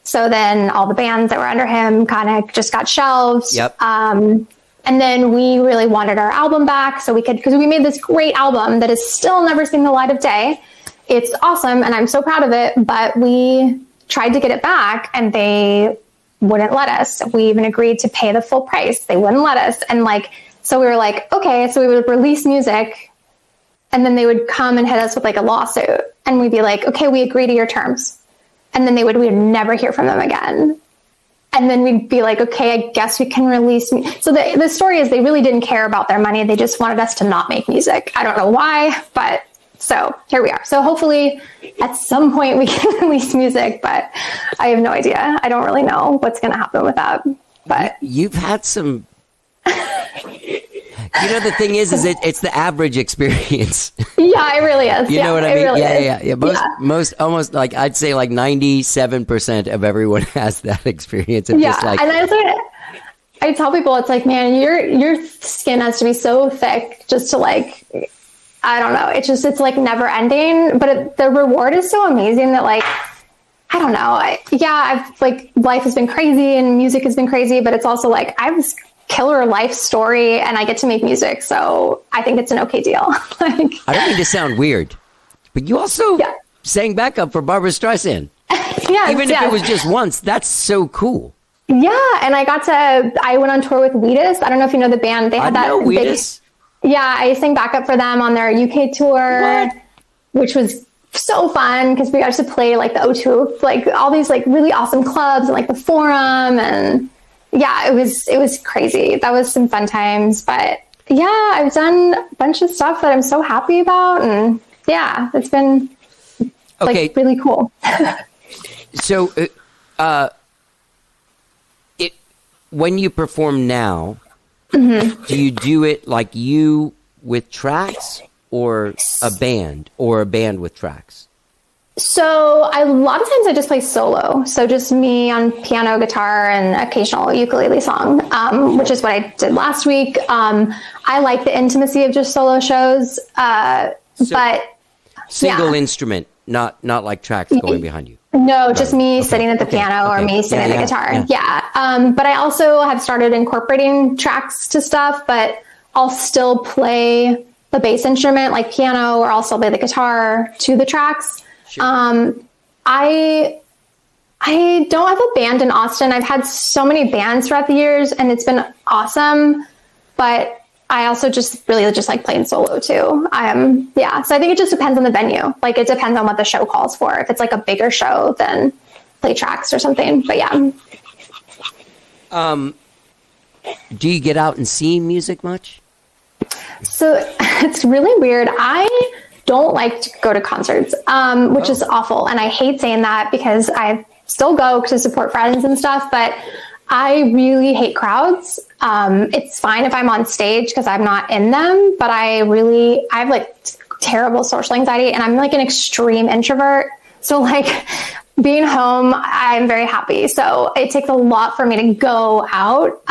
So then all the bands that were under him kind of just got shelved. Yep. And then we really wanted our album back so we could, because we made this great album that has still never seen the light of day. It's awesome, and I'm so proud of it, but we tried to get it back and they wouldn't let us. We even agreed to pay the full price. They wouldn't let us. And so we were like, okay, so we would release music and then they would come and hit us with like a lawsuit. And we'd be like, okay, we agree to your terms. And then we would never hear from them again. And then we'd be like, okay, I guess we can release. So the story is they really didn't care about their money. They just wanted us to not make music. I don't know why, but so here we are. So hopefully at some point we can release music, but I have no idea. I don't really know what's going to happen with that. But you've had some, the thing is it's the average experience. Yeah, it really is. You know what I mean? Really yeah. Most almost like I'd say like 97% of everyone has that experience. Of just like, and that's what I tell people. It's like, man, your skin has to be so thick just to like, I don't know. It's like never ending, but the reward is so amazing that like, I don't know. I've like, life has been crazy and music has been crazy, but it's also like, I have this killer life story and I get to make music. So I think it's an okay deal. Like, I don't mean to sound weird, but you also sang backup for Barbara Streisand. Even if it was just once, that's so cool. Yeah. And I went on tour with Wheatus. I don't know if you know the band. They had that Wheatus. Yeah, I sang backup for them on their UK tour, which was so fun because we got to play like the O2, like all these like really awesome clubs and like the Forum, and it was crazy. That was some fun times, but I've done a bunch of stuff that I'm so happy about, and it's been like really cool. So, when you perform now. Mm-hmm. Do you do it like you with tracks or a band with tracks? So a lot of times I just play solo. So just me on piano, guitar, and occasional ukulele song, which is what I did last week. I like the intimacy of just solo shows, but Single instrument, not like tracks going behind you. No, just me sitting at the piano or me sitting at the guitar. Yeah. But I also have started incorporating tracks to stuff, but I'll still play the bass instrument like piano, or I'll still play the guitar to the tracks. Sure. I don't have a band in Austin. I've had so many bands throughout the years and it's been awesome, but I also just really just like playing solo too. So I think it just depends on the venue. Like it depends on what the show calls for. If it's like a bigger show, then play tracks or something. But yeah. Do you get out and see music much? So it's really weird. I don't like to go to concerts, which is awful. And I hate saying that because I still go to support friends and stuff, but I really hate crowds. It's fine if I'm on stage because I'm not in them, but I have like terrible social anxiety and I'm like an extreme introvert. So like being home, I'm very happy. So it takes a lot for me to go out.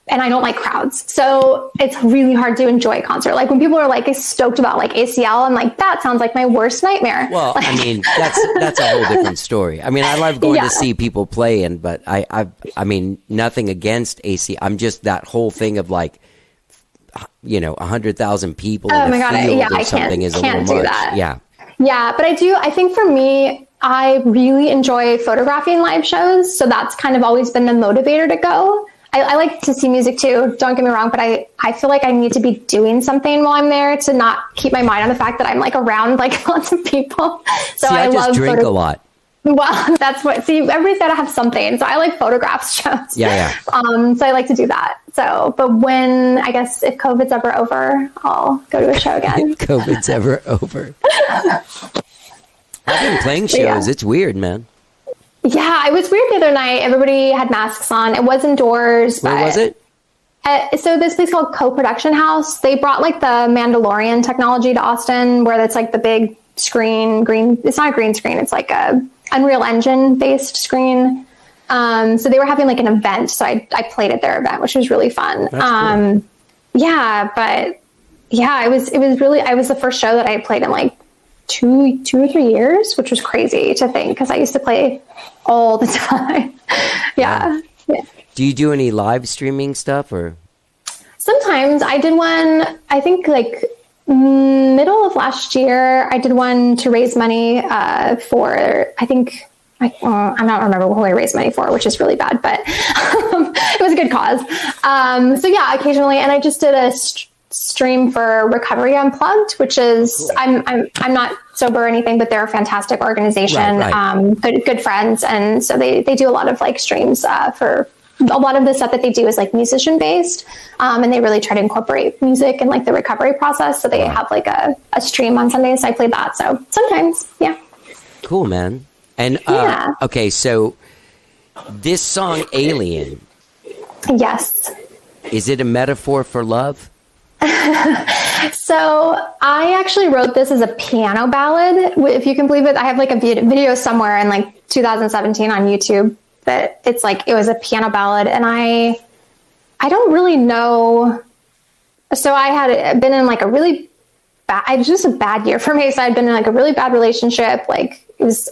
And I don't like crowds. So it's really hard to enjoy a concert. Like when people are like stoked about like ACL, I'm like, that sounds like my worst nightmare. Well, like, I mean, that's a whole different story. I mean, I love going to see people play, but I mean, nothing against AC. I'm just that whole thing of like, 100,000 people in a field or something is a little much. That. Yeah. Yeah, but I think for me, I really enjoy photographing live shows. So that's kind of always been the motivator to go. I like to see music too, don't get me wrong, but I feel like I need to be doing something while I'm there to not keep my mind on the fact that I'm like around like lots of people. So I just drink a lot. Well, everybody's got to have something. So I like photograph shows. Yeah. So I like to do that. So, but if COVID's ever over, I'll go to a show again. COVID's ever over. I've been playing shows. Yeah. It's weird, man. Yeah, it was weird the other night. Everybody had masks on. It was indoors. Where was it? So this place called Co-Production House, they brought like the Mandalorian technology to Austin, where it's like the big screen, it's not a green screen. It's like a Unreal Engine based screen. So they were having like an event. So I played at their event, which was really fun. Cool. Yeah, but yeah, it was the first show that I played in like two or 3 years, which was crazy to think because I used to play all the time. Yeah. Do you do any live streaming stuff or? Sometimes I did one, I think like middle of last year, I did one to raise money for, I think, I'm not remember who I raised money for, which is really bad, but it was a good cause. So yeah, occasionally, and I just did a stream for Recovery Unplugged, which is cool. I'm not sober or anything, but they're a fantastic organization, right. Good friends, and so they do a lot of like streams for a lot of the stuff that they do is like musician based, and they really try to incorporate music and like the recovery process. So they have like a stream on Sundays. So I play that. So sometimes, yeah. Cool, man. And okay, so this song "Alien," yes, is it a metaphor for love? So I actually wrote this as a piano ballad, if you can believe it. I have like a video somewhere in like 2017 on YouTube that it's like, it was a piano ballad, and I don't really know. So I had been in like a really bad, it was just a bad year for me. So I'd been in like a really bad relationship. Like it was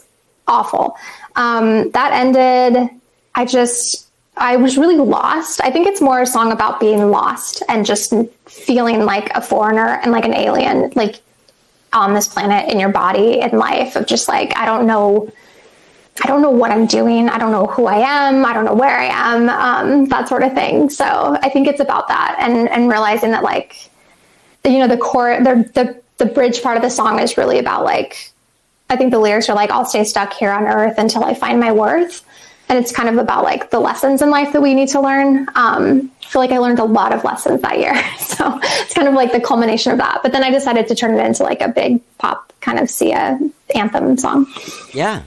awful. That ended. I was really lost. I think it's more a song about being lost and just feeling like a foreigner and like an alien, like on this planet in your body in life, of just like, I don't know what I'm doing. I don't know who I am. I don't know where I am. That sort of thing. So I think it's about that and realizing that like, the core, the bridge part of the song is really about like, I think the lyrics are like, I'll stay stuck here on earth until I find my worth. And it's kind of about like the lessons in life that we need to learn. I feel like I learned a lot of lessons that year. So it's kind of like the culmination of that. But then I decided to turn it into like a big pop kind of Sia anthem song. Yeah.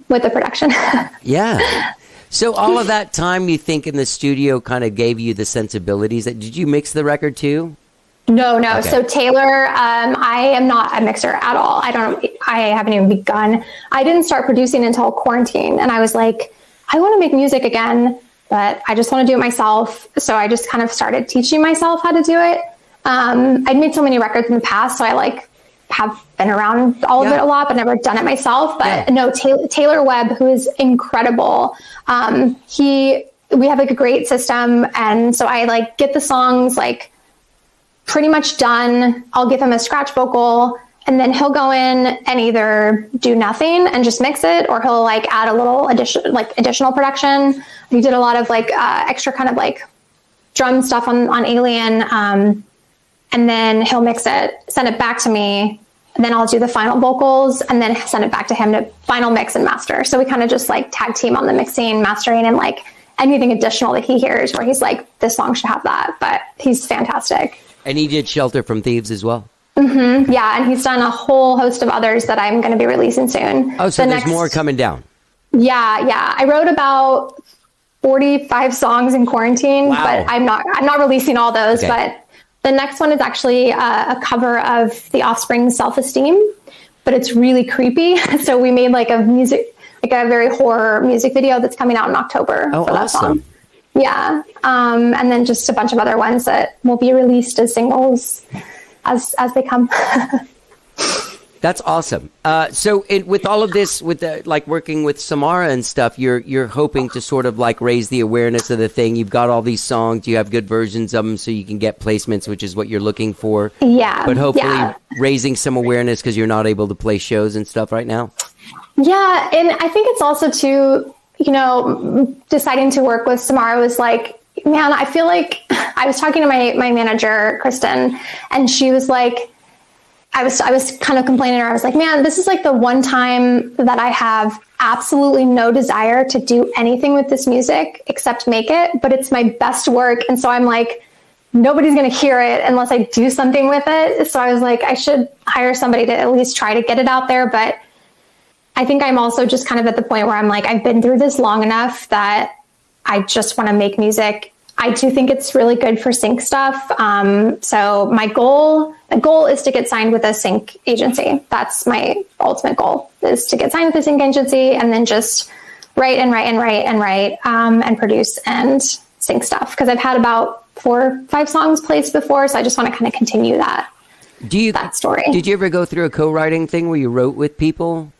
With the production. Yeah. So all of that time you think in the studio kind of gave you the sensibilities. Did you mix the record too? No. Okay. So Taylor, I am not a mixer at all. I haven't even begun. I didn't start producing until quarantine. And I was like, I want to make music again, but I just want to do it myself. So I just kind of started teaching myself how to do it. I'd made so many records in the past, so I like have been around all of it a lot, but never done it myself. But no, Taylor Webb, who is incredible. We have like a great system. And so I like get the songs like pretty much done. I'll give him a scratch vocal, and then he'll go in and either do nothing and just mix it, or he'll like add a little additional production. We did a lot of like extra kind of like drum stuff on Alien. And then he'll mix it, send it back to me, and then I'll do the final vocals and then send it back to him to final mix and master. So we kind of just like tag team on the mixing, mastering, and like anything additional that he hears where he's like, this song should have that. But he's fantastic. And he did Shelter from Thieves as well. Mm-hmm. Yeah, and he's done a whole host of others that I'm going to be releasing soon. Oh, so there's more coming down. Yeah. I wrote about 45 songs in quarantine, but I'm not releasing all those. But the next one is actually a cover of The Offspring's Self-Esteem, but it's really creepy. So we made like a very horror music video that's coming out in October for that song. Yeah. And then just a bunch of other ones that will be released as singles as they come. That's awesome. So with all of this, with the, like working with Samara and stuff, you're hoping to sort of like raise the awareness of the thing. You've got all these songs, you have good versions of them, so you can get placements, which is what you're looking for. Yeah. But hopefully raising some awareness because you're not able to play shows and stuff right now. Yeah, and I think it's also too, deciding to work with Samara was like, man, I feel like I was talking to my manager, Kristen, and she was like, I was kind of complaining to her. I was like, man, this is like the one time that I have absolutely no desire to do anything with this music except make it, but it's my best work. And so I'm like, nobody's going to hear it unless I do something with it. So I was like, I should hire somebody to at least try to get it out there. But I think I'm also just kind of at the point where I'm like, I've been through this long enough that I just want to make music. I do think it's really good for sync stuff. So the goal is to get signed with a sync agency. That's my ultimate goal, is to get signed with a sync agency and then just write and produce and sync stuff. Because I've had about 4 or 5 songs placed before, so I just want to kind of continue that story. Did you ever go through a co-writing thing where you wrote with people?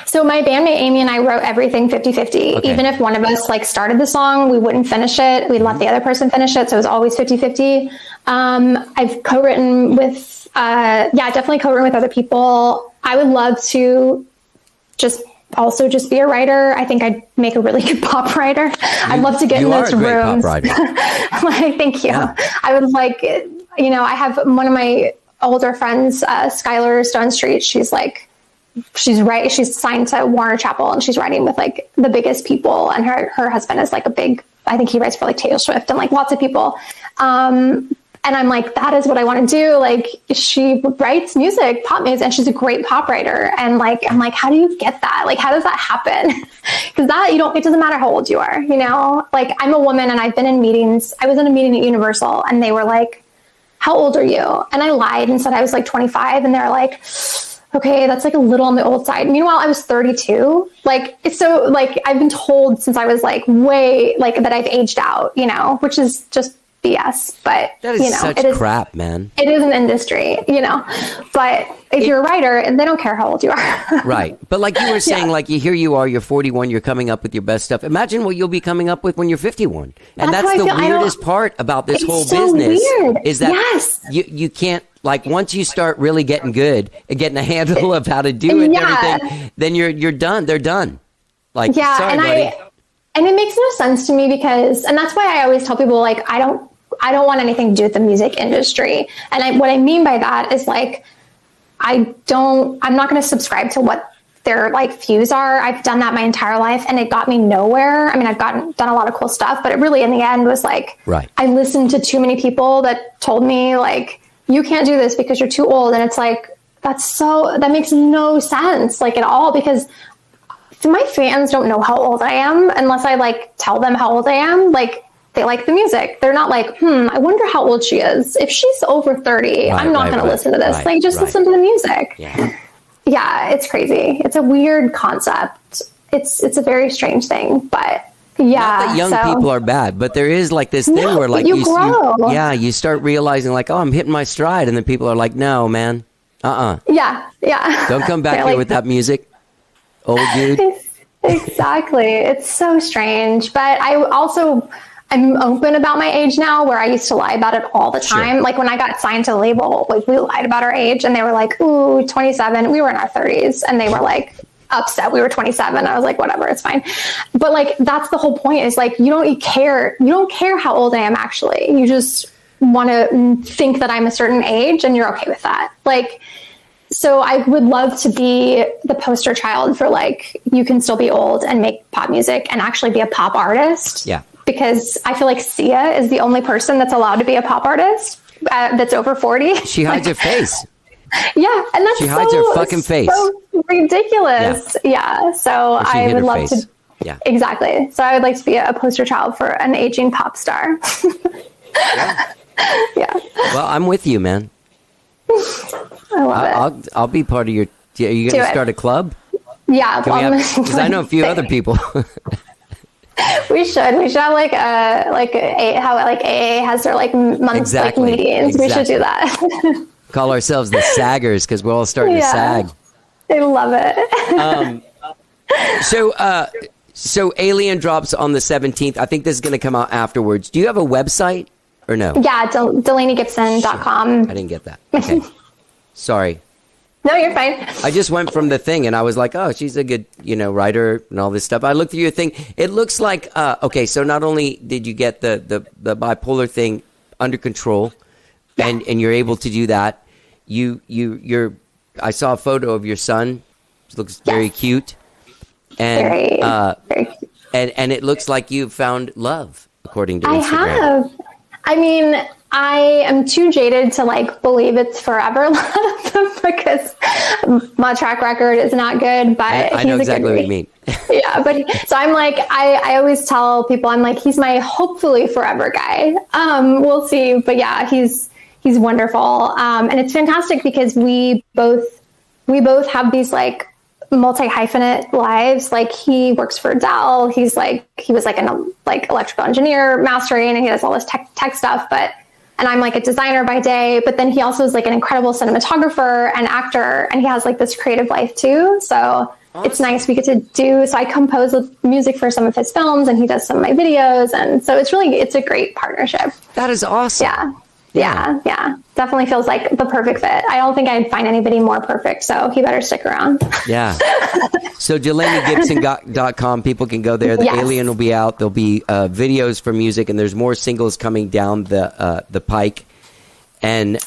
So my bandmate Amy and I wrote everything 50-50. Okay. Even if one of us like started the song, we wouldn't finish it. We'd let the other person finish it. So it was always 50-50. I've co-written with, definitely co-written with other people. I would love to just be a writer. I think I'd make a really good pop writer. I'd love to get in those rooms. You are a great pop writer. Thank you. Yeah. I would like, I have one of my older friends, Skylar Stone Street. She's signed to Warner Chappell and she's writing with like the biggest people. And her husband is like I think he writes for like Taylor Swift and like lots of people. And I'm like, that is what I want to do. Like, she writes music, pop music, and she's a great pop writer. And like, I'm like, how do you get that? Like, how does that happen? Because it doesn't matter how old you are, like I'm a woman and I've been in meetings. I was in a meeting at Universal and they were like, how old are you? And I lied and said I was like 25. And they're like, okay, that's like a little on the old side. Meanwhile, I was 32. Like, it's so like, I've been told since I was like way like that I've aged out, which is just BS. But that is such crap, man. It is an industry, but if you're a writer, they don't care how old you are. Right. But like you were saying, like here you are, you're 41, you're coming up with your best stuff. Imagine what you'll be coming up with when you're 51. And that's the weirdest part about this whole business is that you can't, like, once you start really getting good and getting a handle of how to do it and everything, then you're done. They're done. Like, sorry, buddy. And it makes no sense to me because, and that's why I always tell people, like, I don't want anything to do with the music industry. And what I mean by that is like, I'm not going to subscribe to what their like views are. I've done that my entire life and it got me nowhere. I mean, I've done a lot of cool stuff, but it really in the end was like, I listened to too many people that told me like, you can't do this because you're too old. And it's like, that makes no sense like at all, because my fans don't know how old I am unless I like tell them how old I am. Like, They like the music. They're not like, I wonder how old she is. If she's over 30, I'm not going to listen to this. Like, just listen to the music. Yeah, it's crazy. It's a weird concept. It's a very strange thing, but yeah. Not that young people are bad, but there is like this thing where like you grow. you start realizing like, oh, I'm hitting my stride, and then people are like, no, man, Yeah. don't come back here like, with that music, old dude. Exactly. It's so strange, but I'm open about my age now, where I used to lie about it all the time. Sure. Like when I got signed to the label, like we lied about our age, and they were like, ooh, 27. We were in our 30s, and they were like upset we were 27. I was like, whatever, it's fine. But like, that's the whole point, is like, you don't care how old I am actually. You just want to think that I'm a certain age, and you're okay with that. Like, so I would love to be the poster child for like, you can still be old and make pop music and actually be a pop artist. Yeah. Because I feel like Sia is the only person that's allowed to be a pop artist that's over 40. She hides her face. Yeah. And that's she hides her fucking face. So ridiculous. Yeah. So I would love to. Yeah. Exactly. So I would like to be a poster child for an aging pop star. Yeah. Well, I'm with you, man. I love it. I'll be part of your. Are you going to start a club? Yeah. Because I know a few other people. We should have like how like AA has their like months like meetings. We should do that. Call ourselves the Saggers, because we're all starting to sag. I love it. So Alien drops on the 17th. I think this is going to come out afterwards. Do you have a website or no? Yeah, DelaneyGibson.com. I didn't get that. Okay. Sorry. No, you're fine. I just went from the thing, and I was like, oh, she's a good, writer and all this stuff. I looked through your thing. It looks like, okay, so not only did you get the bipolar thing under control, and you're able to do that, I saw a photo of your son. It looks very cute. And very cute. And it looks like you've found love, according to Instagram. I have. I mean, I am too jaded to like believe it's forever love, because my track record is not good, but I know exactly what you mean. Yeah, but so I'm like, I always tell people, I'm like, he's my hopefully forever guy. We'll see. But yeah, he's wonderful. And it's fantastic because we both have these like multi-hyphenate lives. Like he works for Dell. He was like an electrical engineer mastering, and he does all this tech stuff, and I'm like a designer by day, but then he also is like an incredible cinematographer and actor, and he has like this creative life too. So it's nice we get to do, so I compose music for some of his films, and he does some of my videos. And so it's a great partnership. That is awesome. Yeah. Definitely feels like the perfect fit. I don't think I'd find anybody more perfect, so he better stick around. Yeah. So DelaneyGibson.com, people can go there. The Alien will be out. There'll be videos for music, and there's more singles coming down the pike. And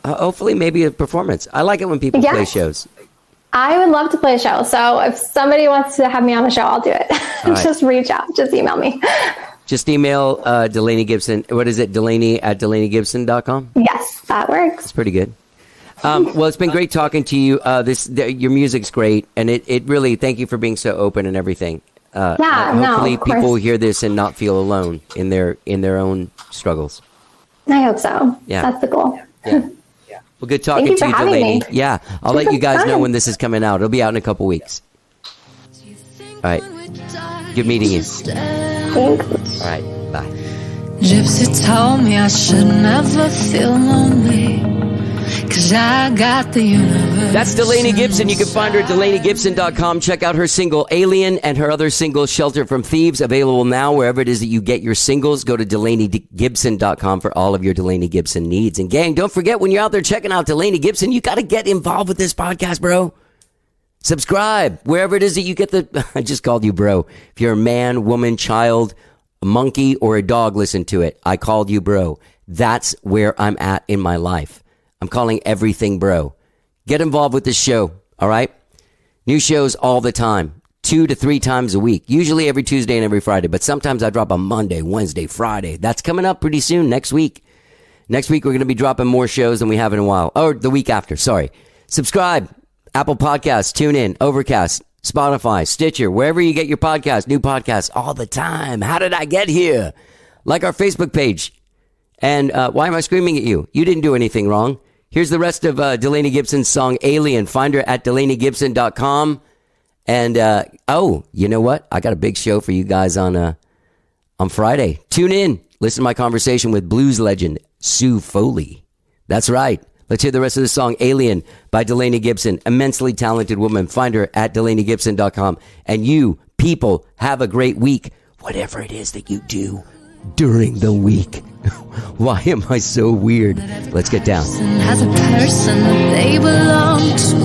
hopefully maybe a performance. I like it when people play shows. I would love to play a show. So if somebody wants to have me on the show, I'll do it. Right. Just reach out. Just email me. Just email Delaney Gibson. What is it? Delaney@DelaneyGibson.com? Yes, that works. It's pretty good. Well, it's been great talking to you. Your music's great, and it really, thank you for being so open and everything. Hopefully people will hear this and not feel alone in their own struggles. I hope so. Yeah. That's the goal. Yeah. Well, good talking to you, Delaney. Yeah, I'll let you guys know when this is coming out. It'll be out in a couple weeks. All right. Good meeting you. Thanks. All right. Bye. Gypsy told me I should never feel lonely, 'cause I got the universe. That's Delaney Gibson. You can find her at DelaneyGibson.com. Check out her single Alien and her other single Shelter from Thieves, available now wherever it is that you get your singles. Go to DelaneyGibson.com for all of your Delaney Gibson needs. And gang, don't forget, when you're out there checking out Delaney Gibson, you got to get involved with this podcast, bro. Subscribe wherever it is that you get I just called you bro. If you're a man, woman, child, a monkey, or a dog, listen to it. I called you bro. That's where I'm at in my life. I'm calling everything bro. Get involved with this show, all right? New shows all the time, 2 to 3 times a week, usually every Tuesday and every Friday, but sometimes I drop on Monday, Wednesday, Friday. That's coming up pretty soon, next week. Next week, we're going to be dropping more shows than we have in a while. Or the week after, sorry. Subscribe. Apple Podcasts, TuneIn, Overcast, Spotify, Stitcher, wherever you get your podcasts, new podcasts all the time. How did I get here? Like our Facebook page. And why am I screaming at you? You didn't do anything wrong. Here's the rest of Delaney Gibson's song, Alien. Find her at DelaneyGibson.com. And, you know what? I got a big show for you guys on Friday. Tune in. Listen to my conversation with blues legend Sue Foley. That's right. Let's hear the rest of the song, Alien, by Delaney Gibson. Immensely talented woman. Find her at DelaneyGibson.com. And you, people, have a great week. Whatever it is that you do during the week. Why am I so weird? Let's get down. Has a person that they belong to.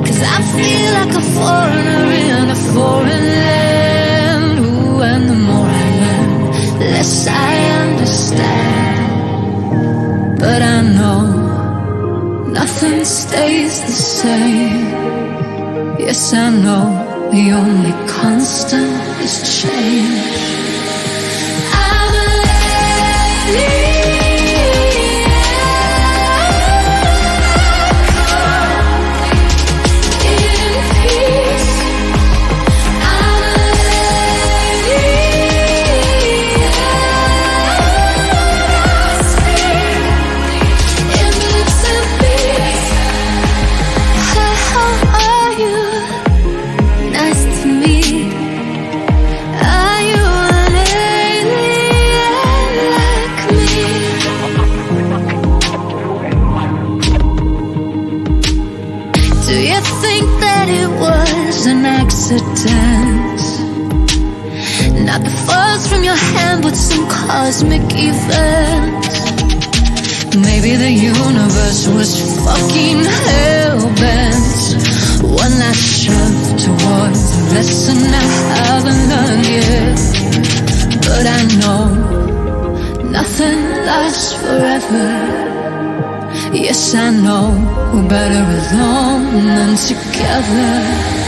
'Cause I feel like a foreigner in a foreign land. Ooh, and the more I learn, the less I understand. But I know nothing stays the same. Yes, I know the only constant is change. I'm a lady. Not the falls from your hand, but some cosmic event. Maybe the universe was fucking hell-bent. One last shove towards a lesson I haven't learned yet. But I know nothing lasts forever. Yes, I know we're better alone than together.